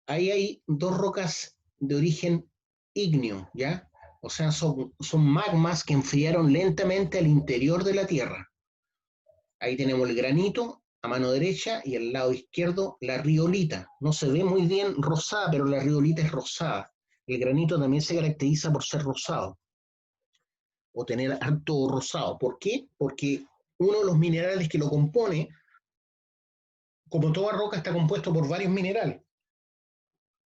Speaker 1: Ahí hay 2 rocas de origen ígneo, ¿ya? O sea, son magmas que enfriaron lentamente al interior de la Tierra. Ahí tenemos el granito a mano derecha y al lado izquierdo la riolita. No se ve muy bien rosada, pero la riolita es rosada. El granito también se caracteriza por ser rosado o tener harto rosado. ¿Por qué? Porque uno de los minerales que lo compone, como toda roca, está compuesto por varios minerales.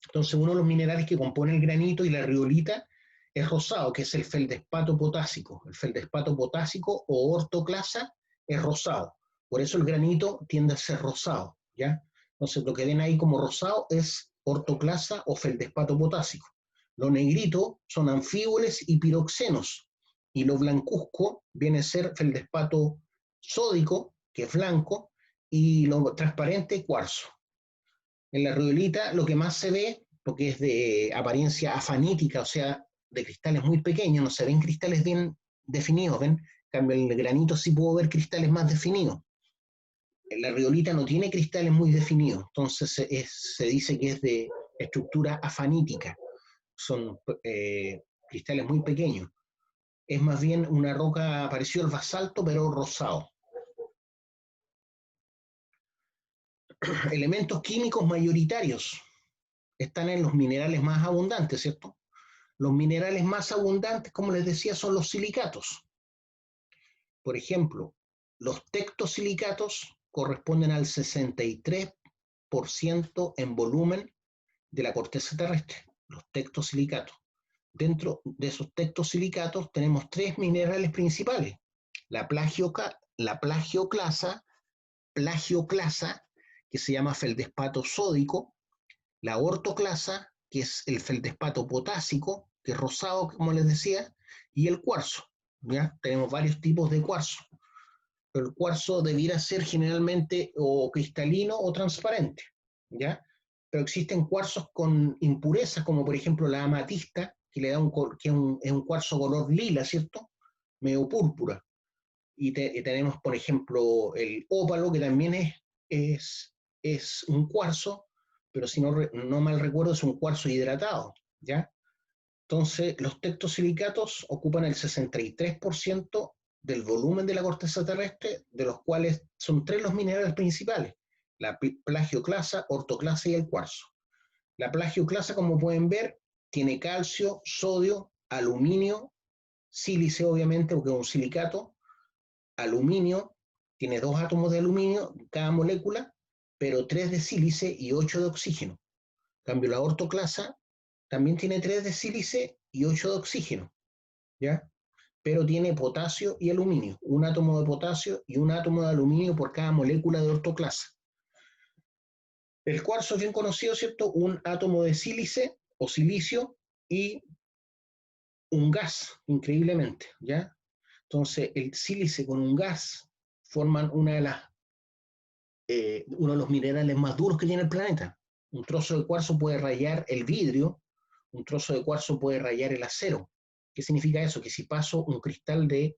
Speaker 1: Entonces, uno de los minerales que compone el granito y la riolita es rosado, que es el feldespato potásico. El feldespato potásico o ortoclasa es rosado. Por eso el granito tiende a ser rosado, ¿ya? Entonces, lo que ven ahí como rosado es ortoclasa o feldespato potásico. Lo negrito son anfíboles y piroxenos, y lo blancuzco viene a ser feldespato sódico, que es blanco, y lo transparente, cuarzo. En la riolita lo que más se ve, porque es de apariencia afanítica, o sea, de cristales muy pequeños, no se ven cristales bien definidos, ¿ven? En cambio, en el granito sí puedo ver cristales más definidos. La riolita no tiene cristales muy definidos, entonces se dice que es de estructura afanítica. Son cristales muy pequeños. Es más bien una roca parecido al basalto, pero rosado. Elementos químicos mayoritarios están en los minerales más abundantes, ¿cierto? Los minerales más abundantes, como les decía, son los silicatos. Por ejemplo, los tectosilicatos corresponden al 63% en volumen de la corteza terrestre, los tectosilicatos. Dentro de esos tectosilicatos tenemos tres minerales principales: la plagioclasa, que se llama feldespato sódico; la ortoclasa, que es el feldespato potásico, que es rosado, como les decía; y el cuarzo. ¿Ya? Tenemos varios tipos de cuarzo. Pero el cuarzo debiera ser generalmente o cristalino o transparente, ¿ya? Pero existen cuarzos con impurezas, como por ejemplo la amatista, que le da es un cuarzo color lila, ¿cierto? Medio púrpura. Y tenemos, por ejemplo, el ópalo, que también es un cuarzo, pero si no mal recuerdo, es un cuarzo hidratado, ¿ya? Entonces, los tectosilicatos ocupan el 63% del volumen de la corteza terrestre, de los cuales son tres los minerales principales: la plagioclasa, ortoclasa y el cuarzo. La plagioclasa, como pueden ver, tiene calcio, sodio, aluminio, sílice obviamente, porque es un silicato, aluminio, tiene 2 átomos de aluminio cada molécula, pero 3 de sílice y 8 de oxígeno. En cambio, la ortoclasa también tiene 3 de sílice y 8 de oxígeno, ¿ya? Pero tiene potasio y aluminio, un átomo de potasio y un átomo de aluminio por cada molécula de ortoclasa. El cuarzo es bien conocido, ¿cierto? Un átomo de sílice o silicio y un gas, increíblemente, ¿ya? Entonces, el sílice con un gas forman uno de los minerales más duros que tiene el planeta. Un trozo de cuarzo puede rayar el vidrio, un trozo de cuarzo puede rayar el acero. ¿Qué significa eso? Que si paso un cristal de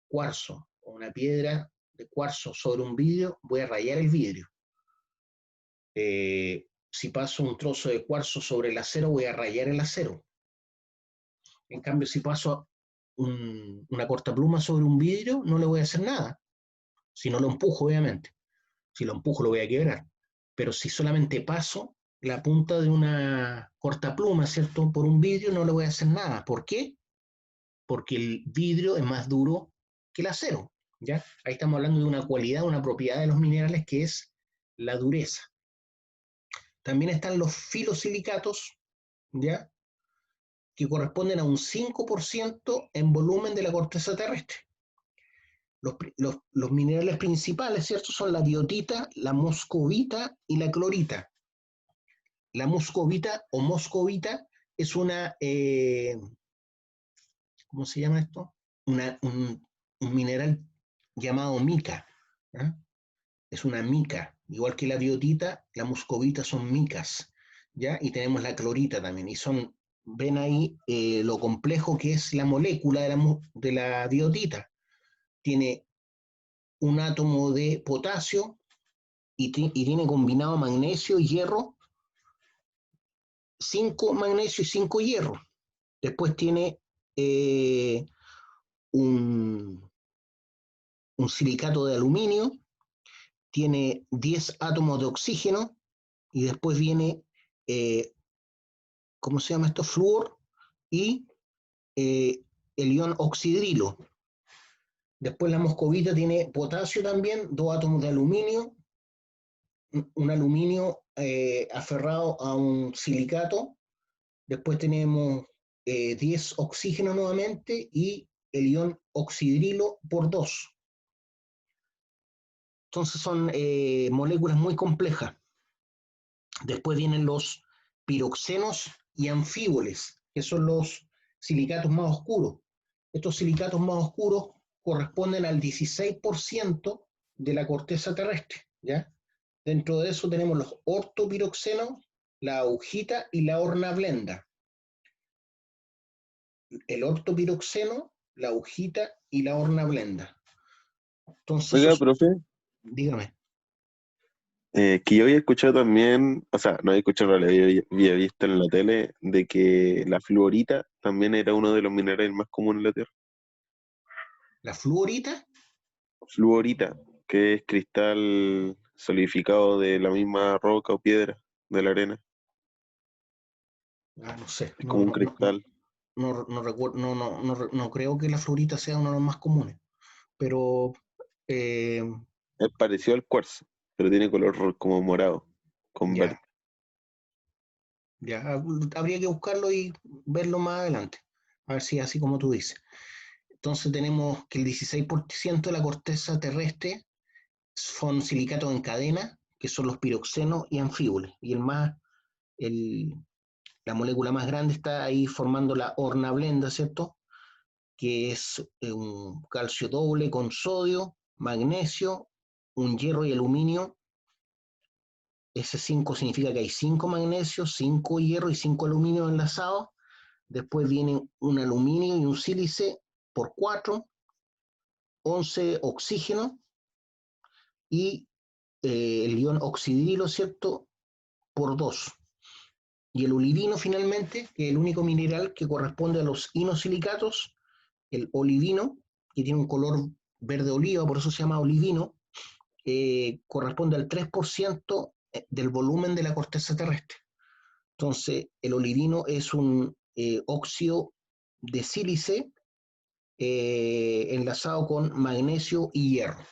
Speaker 1: cuarzo o una piedra de cuarzo sobre un vidrio, voy a rayar el vidrio. Si paso un trozo de cuarzo sobre el acero, voy a rayar el acero. En cambio, si paso una cortapluma sobre un vidrio, no le voy a hacer nada. Si no lo empujo, obviamente. Si lo empujo, lo voy a quebrar. Pero si solamente paso la punta de una cortapluma, ¿cierto?, por un vidrio, no le voy a hacer nada. ¿Por qué? Porque el vidrio es más duro que el acero, ¿ya? Ahí estamos hablando de una cualidad, una propiedad de los minerales, que es la dureza. También están los filosilicatos, ¿ya?, que corresponden a un 5% en volumen de la corteza terrestre. Los minerales principales, ¿cierto?, son la biotita, la moscovita y la clorita. La moscovita o moscovita es ¿cómo se llama esto? Un mineral llamado mica, ¿eh? Es una mica, igual que la biotita, la muscovita son micas, ¿ya? Y tenemos la clorita también, y ven ahí lo complejo que es la molécula de la biotita. Tiene un átomo de potasio y tiene combinado magnesio y hierro, 5 magnesio y 5 hierro. Después tiene eh, un silicato de aluminio, tiene 10 átomos de oxígeno, y después viene, ¿cómo se llama esto? Flúor y el ion oxidrilo. Después la moscovita tiene potasio también, 2 átomos de aluminio, un aluminio aferrado a un silicato. Después tenemos 10 oxígeno nuevamente y el ion oxidrilo por 2. Entonces son moléculas muy complejas. Después vienen los piroxenos y anfíboles. que son los silicatos más oscuros. Estos silicatos más oscuros corresponden al 16% de la corteza terrestre, ¿ya? Dentro de eso tenemos los ortopiroxenos, la augita y la hornablenda. El ortopiroxeno, la augita y la hornablenda. Entonces,
Speaker 2: Oiga, profe,
Speaker 1: dígame.
Speaker 2: que yo había escuchado también, o sea, no había escuchado, había visto en la tele de que la fluorita también era uno de los minerales más comunes en la Tierra.
Speaker 1: La fluorita,
Speaker 2: Fluorita, que es cristal solidificado de la misma roca o piedra de la arena.
Speaker 1: no sé,
Speaker 2: Es como un cristal.
Speaker 1: no recuerdo, no creo que la fluorita sea uno de los más comunes, pero eh,
Speaker 2: Es parecido al cuarzo, pero tiene color como morado, con verde.
Speaker 1: ya, ya, habría que buscarlo y verlo más adelante, a ver si es así como tú dices. Entonces tenemos que el 16% de la corteza terrestre son silicatos en cadena, que son los piroxenos y anfíboles, y el, la molécula más grande está ahí formando la hornablenda, ¿cierto? Que es un calcio doble con sodio, magnesio, un hierro y aluminio. Ese 5 significa que hay 5 magnesios, 5 hierro y 5 aluminio enlazados. Después viene un aluminio y un sílice por 4, 11 oxígeno y el ion oxidrilo, ¿cierto? Por 2. Y el olivino finalmente, que es el único mineral que corresponde a los inosilicatos, el olivino, que tiene un color verde oliva, por eso se llama olivino, corresponde al 3% del volumen de la corteza terrestre. Entonces, el olivino es un óxido de sílice enlazado con magnesio y hierro.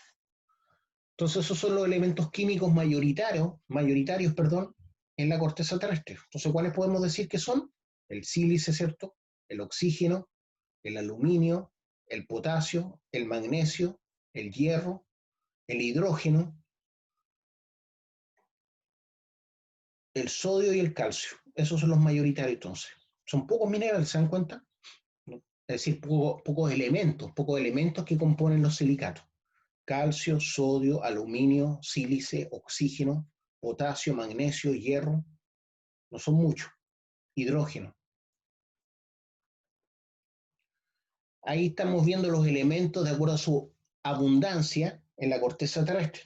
Speaker 1: Entonces, esos son los elementos químicos mayoritarios, perdón, en la corteza terrestre. Entonces, ¿cuáles podemos decir que son? El sílice, ¿cierto? El oxígeno, el aluminio, el potasio, el magnesio, el hierro, el hidrógeno, el sodio y el calcio. Esos son los mayoritarios entonces. Son pocos minerales, ¿se dan cuenta? ¿No? Es decir, pocos elementos que componen los silicatos. Calcio, sodio, aluminio, sílice, oxígeno, potasio, magnesio, hierro. No son muchos. Hidrógeno. Ahí estamos viendo los elementos de acuerdo a su abundancia en la corteza terrestre.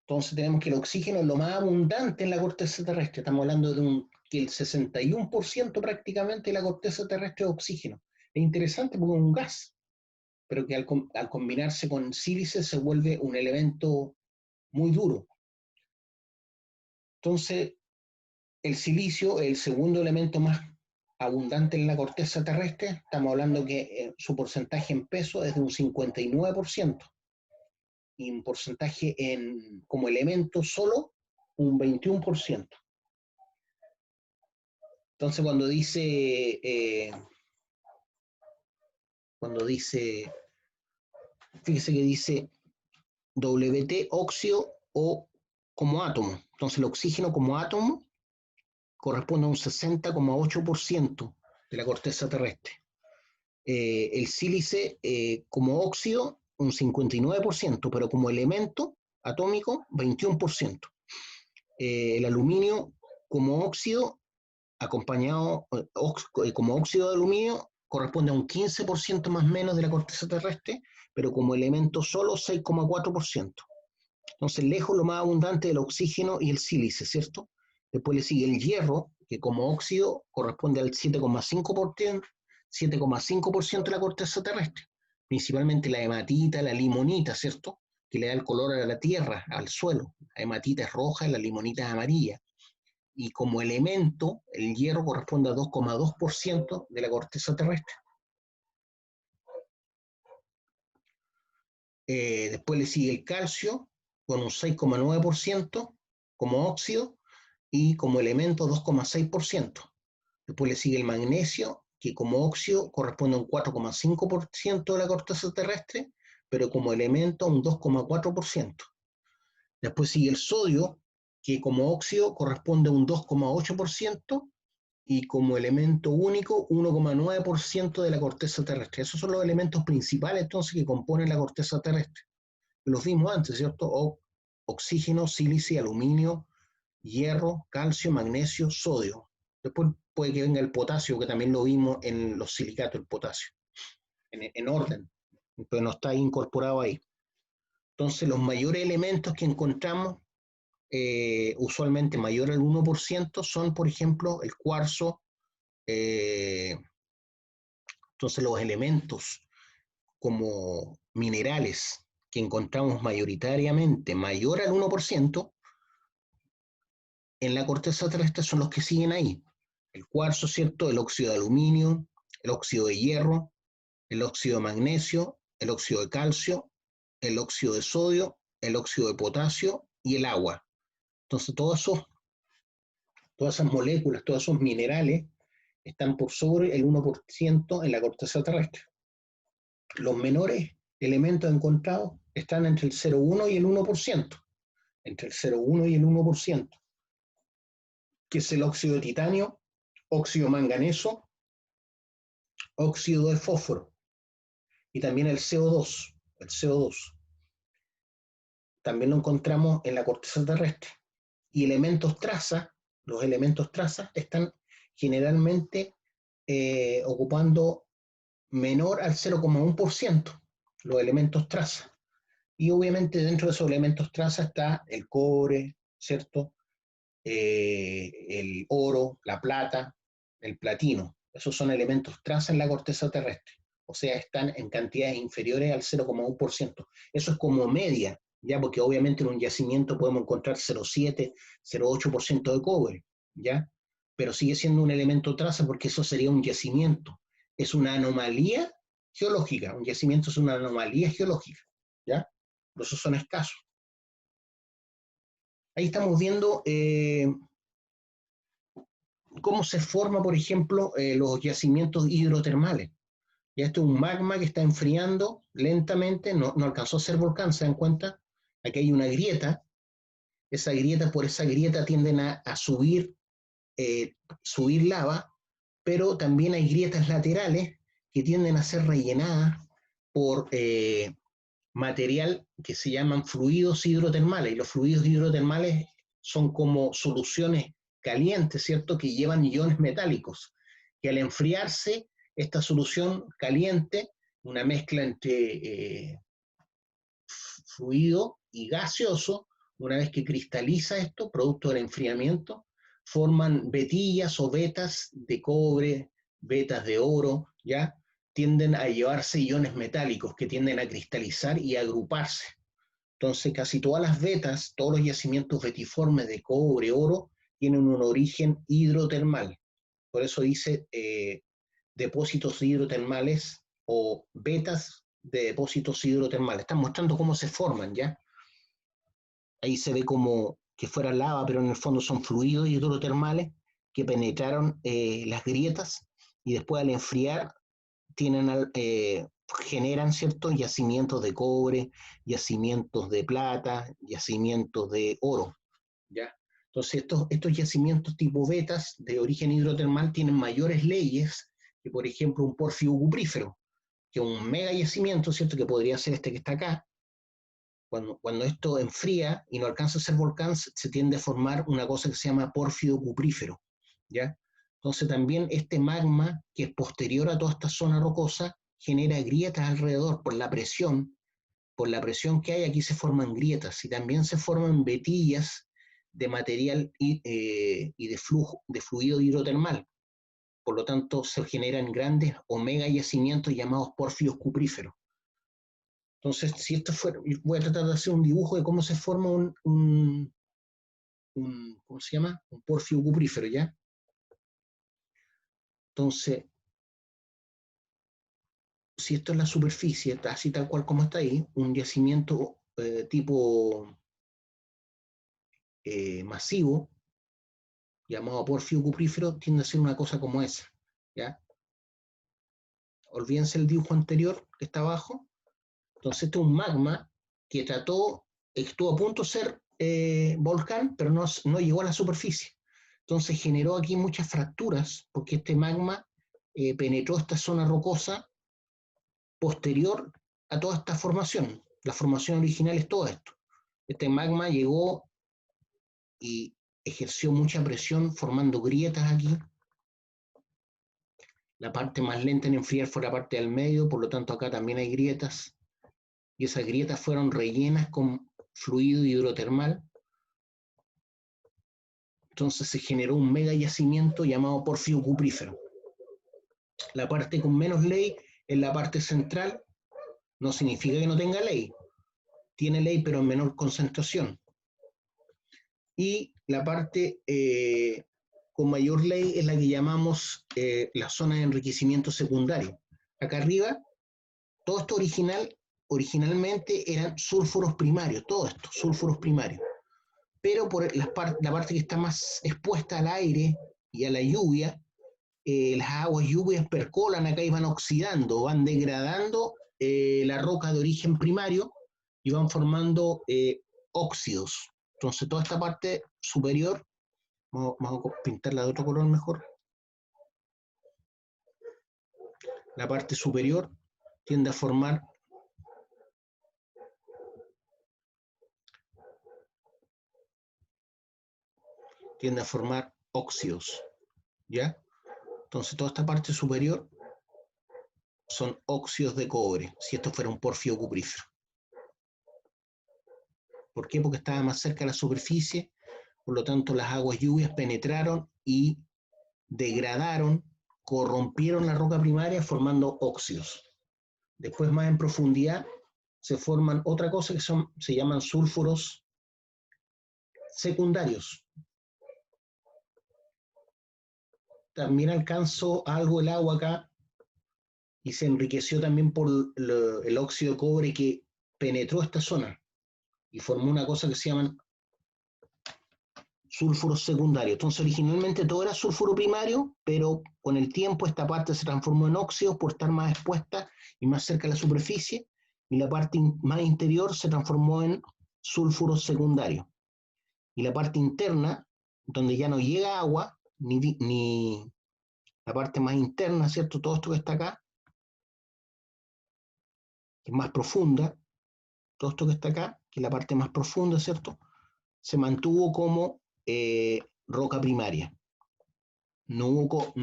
Speaker 1: Entonces tenemos que el oxígeno es lo más abundante en la corteza terrestre. Estamos hablando de que el 61% prácticamente de la corteza terrestre es oxígeno. Es interesante porque es un gas, pero que al combinarse con sílice se vuelve un elemento muy duro. Entonces, el silicio es el segundo elemento más abundante en la corteza terrestre. Estamos hablando que su porcentaje en peso es de un 59%. Y un porcentaje como elemento solo, un 21%. Entonces fíjese que dice WT óxido o como átomo. Entonces el oxígeno como átomo corresponde a un 60,8% de la corteza terrestre. El sílice como óxido un 59%, pero como elemento atómico 21%. El aluminio como óxido acompañado como óxido de aluminio corresponde a un 15% más o menos de la corteza terrestre, pero como elemento solo 6,4%. Entonces, lejos lo más abundante del oxígeno y el sílice, ¿cierto? Después le sigue el hierro, que como óxido corresponde al 7,5% de la corteza terrestre, principalmente la hematita, la limonita, ¿cierto? Que le da el color a la tierra, al suelo. La hematita es roja, la limonita es amarilla. Y como elemento, el hierro corresponde a 2,2% de la corteza terrestre. Después le sigue el calcio, con un 6,9% como óxido, y como elemento 2,6%. Después le sigue el magnesio, que como óxido corresponde a un 4,5% de la corteza terrestre, pero como elemento un 2,4%. Después sigue el sodio, que como óxido corresponde a un 2,8%, y como elemento único 1,9% de la corteza terrestre. Esos son los elementos principales entonces que componen la corteza terrestre. Los vimos antes, ¿cierto? Oxígeno, sílice, aluminio, hierro, calcio, magnesio, sodio. Después puede que venga el potasio, que también lo vimos en los silicatos, el potasio, en orden, pero no está incorporado ahí. Entonces, los mayores elementos que encontramos, usualmente mayor al 1%, son, por ejemplo, el cuarzo. Entonces, los elementos como minerales que encontramos mayoritariamente mayor al 1%, en la corteza terrestre son los que siguen ahí. El cuarzo, ¿cierto? El óxido de aluminio, el óxido de hierro, el óxido de magnesio, el óxido de calcio, el óxido de sodio, el óxido de potasio y el agua. Entonces, todas esas moléculas, todos esos minerales están por sobre el 1% en la corteza terrestre. Los menores elementos encontrados están entre el 0,1 y el 1%, entre el 0,1 y el 1%, que es el óxido de titanio, óxido de manganeso, óxido de fósforo y también el CO2. El CO2 también lo encontramos en la corteza terrestre. Y elementos traza, los elementos traza están generalmente ocupando menor al 0,1%, los elementos traza. Y obviamente dentro de esos elementos traza está el cobre, ¿cierto? El oro, la plata, el platino. Esos son elementos traza en la corteza terrestre. O sea, están en cantidades inferiores al 0,1%. Eso es como media, ya, porque obviamente en un yacimiento podemos encontrar 0,7, 0,8% de cobre, ¿ya? Pero sigue siendo un elemento traza porque eso sería un yacimiento. Es una anomalía geológica. Un yacimiento es una anomalía geológica, ¿ya? Por eso son escasos. Ahí estamos viendo cómo se forma, por ejemplo, los yacimientos hidrotermales. Ya esto es un magma que está enfriando lentamente, no alcanzó a ser volcán, ¿se dan cuenta? Aquí hay una grieta, por esa grieta tienden a subir lava, pero también hay grietas laterales que tienden a ser rellenadas por material que se llaman fluidos hidrotermales, y los fluidos hidrotermales son como soluciones calientes, ¿cierto?, que llevan iones metálicos, que al enfriarse, esta solución caliente, una mezcla entre fluido y gaseoso, una vez que cristaliza esto, producto del enfriamiento, forman vetillas o vetas de cobre, vetas de oro, ¿ya? Tienden a llevarse iones metálicos que tienden a cristalizar y a agruparse. Entonces, casi todas las vetas, todos los yacimientos vetiformes de cobre, oro, tienen un origen hidrotermal. Por eso dice depósitos hidrotermales o vetas de depósitos hidrotermales. Están mostrando cómo se forman, ¿ya? Ahí se ve como que fuera lava, pero en el fondo son fluidos hidrotermales que penetraron las grietas y después al enfriar generan ciertos yacimientos de cobre, yacimientos de plata, yacimientos de oro, ¿ya? Entonces estos yacimientos tipo vetas de origen hidrotermal tienen mayores leyes que, por ejemplo, un pórfido cuprífero, que es un mega yacimiento, ¿cierto?, que podría ser este que está acá. Cuando esto enfría y no alcanza a ser volcán, se tiende a formar una cosa que se llama pórfido cuprífero, ¿ya? Entonces también este magma, que es posterior a toda esta zona rocosa, genera grietas alrededor por la presión que hay. Aquí se forman grietas y también se forman vetillas de material y de fluido hidrotermal. Por lo tanto, se generan grandes omega yacimientos llamados pórfidos cupríferos. Entonces, si esto fuera, voy a tratar de hacer un dibujo de cómo se forma ¿cómo se llama? Un pórfido cuprífero, ¿ya? Entonces, si esto es la superficie, así tal cual como está ahí, un yacimiento tipo masivo, llamado pórfido cuprífero, tiende a ser una cosa como esa, ¿ya? Olvídense el dibujo anterior que está abajo. Entonces, este es un magma que estuvo a punto de ser volcán, pero no llegó a la superficie. Entonces generó aquí muchas fracturas, porque este magma penetró esta zona rocosa posterior a toda esta formación. La formación original es todo esto. Este magma llegó y ejerció mucha presión formando grietas aquí. La parte más lenta en enfriar fue la parte del medio, por lo tanto acá también hay grietas. Y esas grietas fueron rellenas con fluido hidrotermal. Entonces se generó un mega yacimiento llamado Porfío Cuprífero. La parte con menos ley es la parte central. No significa que no tenga ley. Tiene ley, pero en menor concentración. Y la parte con mayor ley es la que llamamos la zona de enriquecimiento secundario. Acá arriba, todo esto originalmente eran sulfuros primarios, todo esto, sulfuros primarios. Pero por la parte que está más expuesta al aire y a la lluvia, las aguas lluvias percolan acá y van oxidando, van degradando la roca de origen primario y van formando óxidos. Entonces toda esta parte superior, vamos a pintarla de otro color mejor, la parte superior tiende a formar óxidos, ¿ya? Entonces toda esta parte superior son óxidos de cobre, si esto fuera un porfío cuprífero. ¿Por qué? Porque estaba más cerca de la superficie, por lo tanto las aguas lluvias penetraron y degradaron, corrompieron la roca primaria formando óxidos. Después más en profundidad se forman otra cosa que se llaman sulfuros secundarios. También alcanzó algo el agua acá y se enriqueció también por el óxido de cobre que penetró esta zona y formó una cosa que se llaman sulfuros secundarios. Entonces originalmente todo era sulfuro primario, pero con el tiempo esta parte se transformó en óxidos por estar más expuesta y más cerca de la superficie, y la parte más interior se transformó en sulfuros secundarios. Y la parte interna, donde ya no llega agua, ni la parte más interna, ¿cierto? Todo esto que está acá, que es más profunda, todo esto que está acá, que es la parte más profunda, ¿cierto? Se mantuvo como roca primaria. No hubo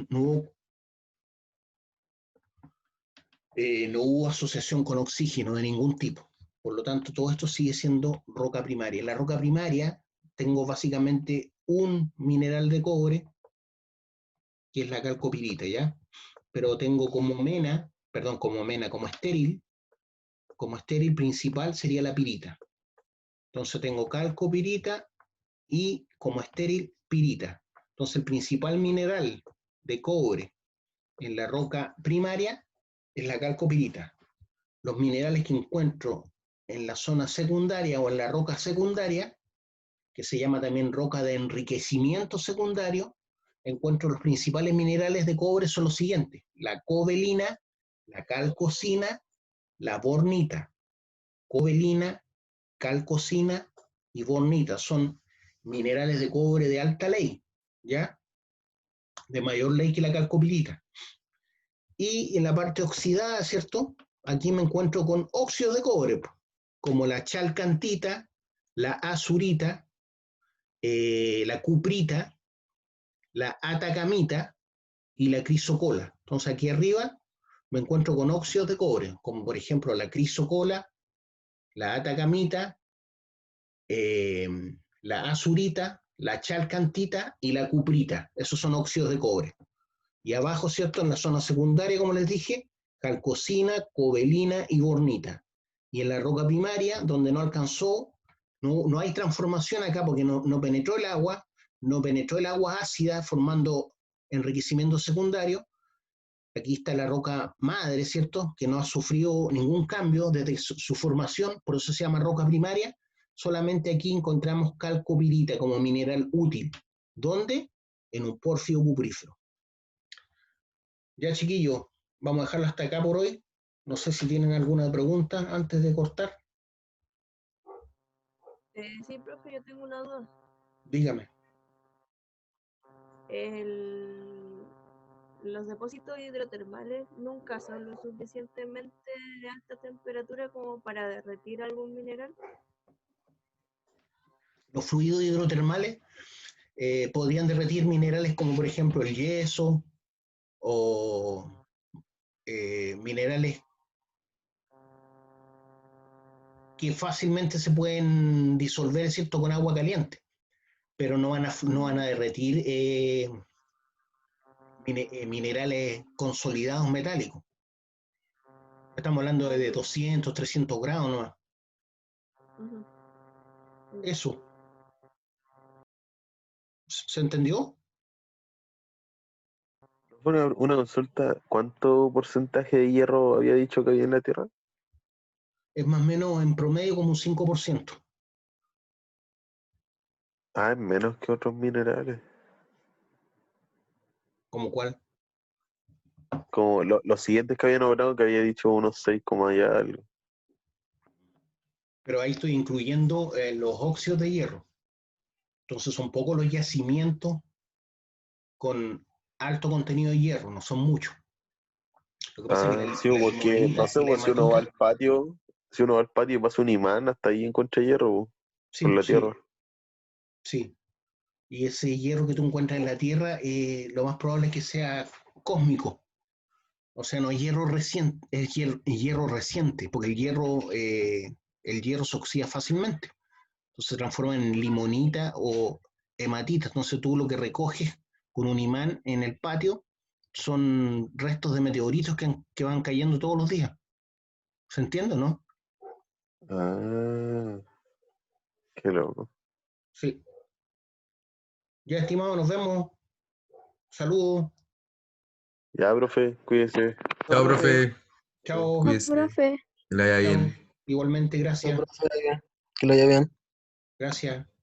Speaker 1: asociación con oxígeno de ningún tipo. Por lo tanto, todo esto sigue siendo roca primaria. En la roca primaria tengo básicamente un mineral de cobre, que es la calcopirita, ¿ya? Pero tengo como estéril principal sería la pirita. Entonces tengo calcopirita y como estéril pirita. Entonces el principal mineral de cobre en la roca primaria es la calcopirita. Los minerales que encuentro en la zona secundaria o en la roca secundaria, que se llama también roca de enriquecimiento secundario, encuentro los principales minerales de cobre son los siguientes: la cobalina, la calcosina, la bornita. Cobalina, calcosina y bornita son minerales de cobre de alta ley, ¿ya? De mayor ley que la calcopirita. Y en la parte oxidada, ¿cierto? Aquí me encuentro con óxidos de cobre, como la chalcantita, la azurita, la cuprita, la atacamita y la crisocola. Entonces aquí arriba me encuentro con óxidos de cobre, como por ejemplo la crisocola, la atacamita, la azurita, la chalcantita y la cuprita. Esos son óxidos de cobre. Y abajo, ¿cierto? En la zona secundaria, como les dije, calcosina, cobalina y bornita. Y en la roca primaria, donde no alcanzó, no hay transformación acá porque no penetró el agua, no penetró el agua ácida formando enriquecimiento secundario. Aquí está la roca madre, ¿cierto? Que no ha sufrido ningún cambio desde su formación, por eso se llama roca primaria. Solamente aquí encontramos calcopirita como mineral útil. ¿Dónde? En un porfío cuprífero. Ya, chiquillos, vamos a dejarlo hasta acá por hoy. No sé si tienen alguna pregunta antes de cortar.
Speaker 3: Sí, profe, yo tengo una duda.
Speaker 1: Dígame.
Speaker 3: los depósitos hidrotermales nunca son lo suficientemente de alta temperatura como para derretir algún mineral.
Speaker 1: Los fluidos hidrotermales podrían derretir minerales como por ejemplo el yeso o minerales que fácilmente se pueden disolver, ¿cierto?, con agua caliente, pero no van a derretir minerales consolidados metálicos. Estamos hablando de 200, 300 grados nomás.
Speaker 3: Ujú.
Speaker 1: Eso. ¿Se entendió?
Speaker 2: Una consulta, ¿cuánto porcentaje de hierro había dicho que había en la Tierra?
Speaker 1: Es más o menos en promedio como un 5%.
Speaker 2: Ah, es menos que otros minerales.
Speaker 1: ¿Como cuál?
Speaker 2: Como los siguientes que habían nombrado, que había dicho unos 6, ya algo.
Speaker 1: Pero ahí estoy incluyendo los óxidos de hierro. Entonces son pocos los yacimientos con alto contenido de hierro, no son muchos. Lo que pasa es que
Speaker 2: Sí,
Speaker 1: la
Speaker 2: porque no
Speaker 1: limonita
Speaker 2: sé,
Speaker 1: y la
Speaker 2: pues
Speaker 1: hematita,
Speaker 2: si uno va al patio y pasa un imán, hasta ahí encuentra hierro, po, por
Speaker 1: sí,
Speaker 2: la
Speaker 1: sí,
Speaker 2: Tierra.
Speaker 1: sí. Y ese hierro que tú encuentras en la Tierra, lo más probable es que sea cósmico. O sea, no es hierro reciente, es hierro reciente, porque el hierro se oxida fácilmente. Entonces se transforma en limonita o hematita. Entonces tú lo que recoges con un imán en el patio son restos de meteoritos que van cayendo todos los días. ¿Se entiende, no?
Speaker 2: Ah, qué loco.
Speaker 1: Sí. Ya, estimado, nos vemos. Saludos.
Speaker 2: Ya, profe, cuídese.
Speaker 4: Chao,
Speaker 5: Profe.
Speaker 4: profe.
Speaker 1: Chao.
Speaker 4: Cuídese.
Speaker 3: Profe.
Speaker 4: Que le vaya
Speaker 1: Chao.
Speaker 4: bien.
Speaker 1: Igualmente,
Speaker 5: Chao,
Speaker 1: gracias.
Speaker 5: profe. Que lo haya bien.
Speaker 1: Gracias.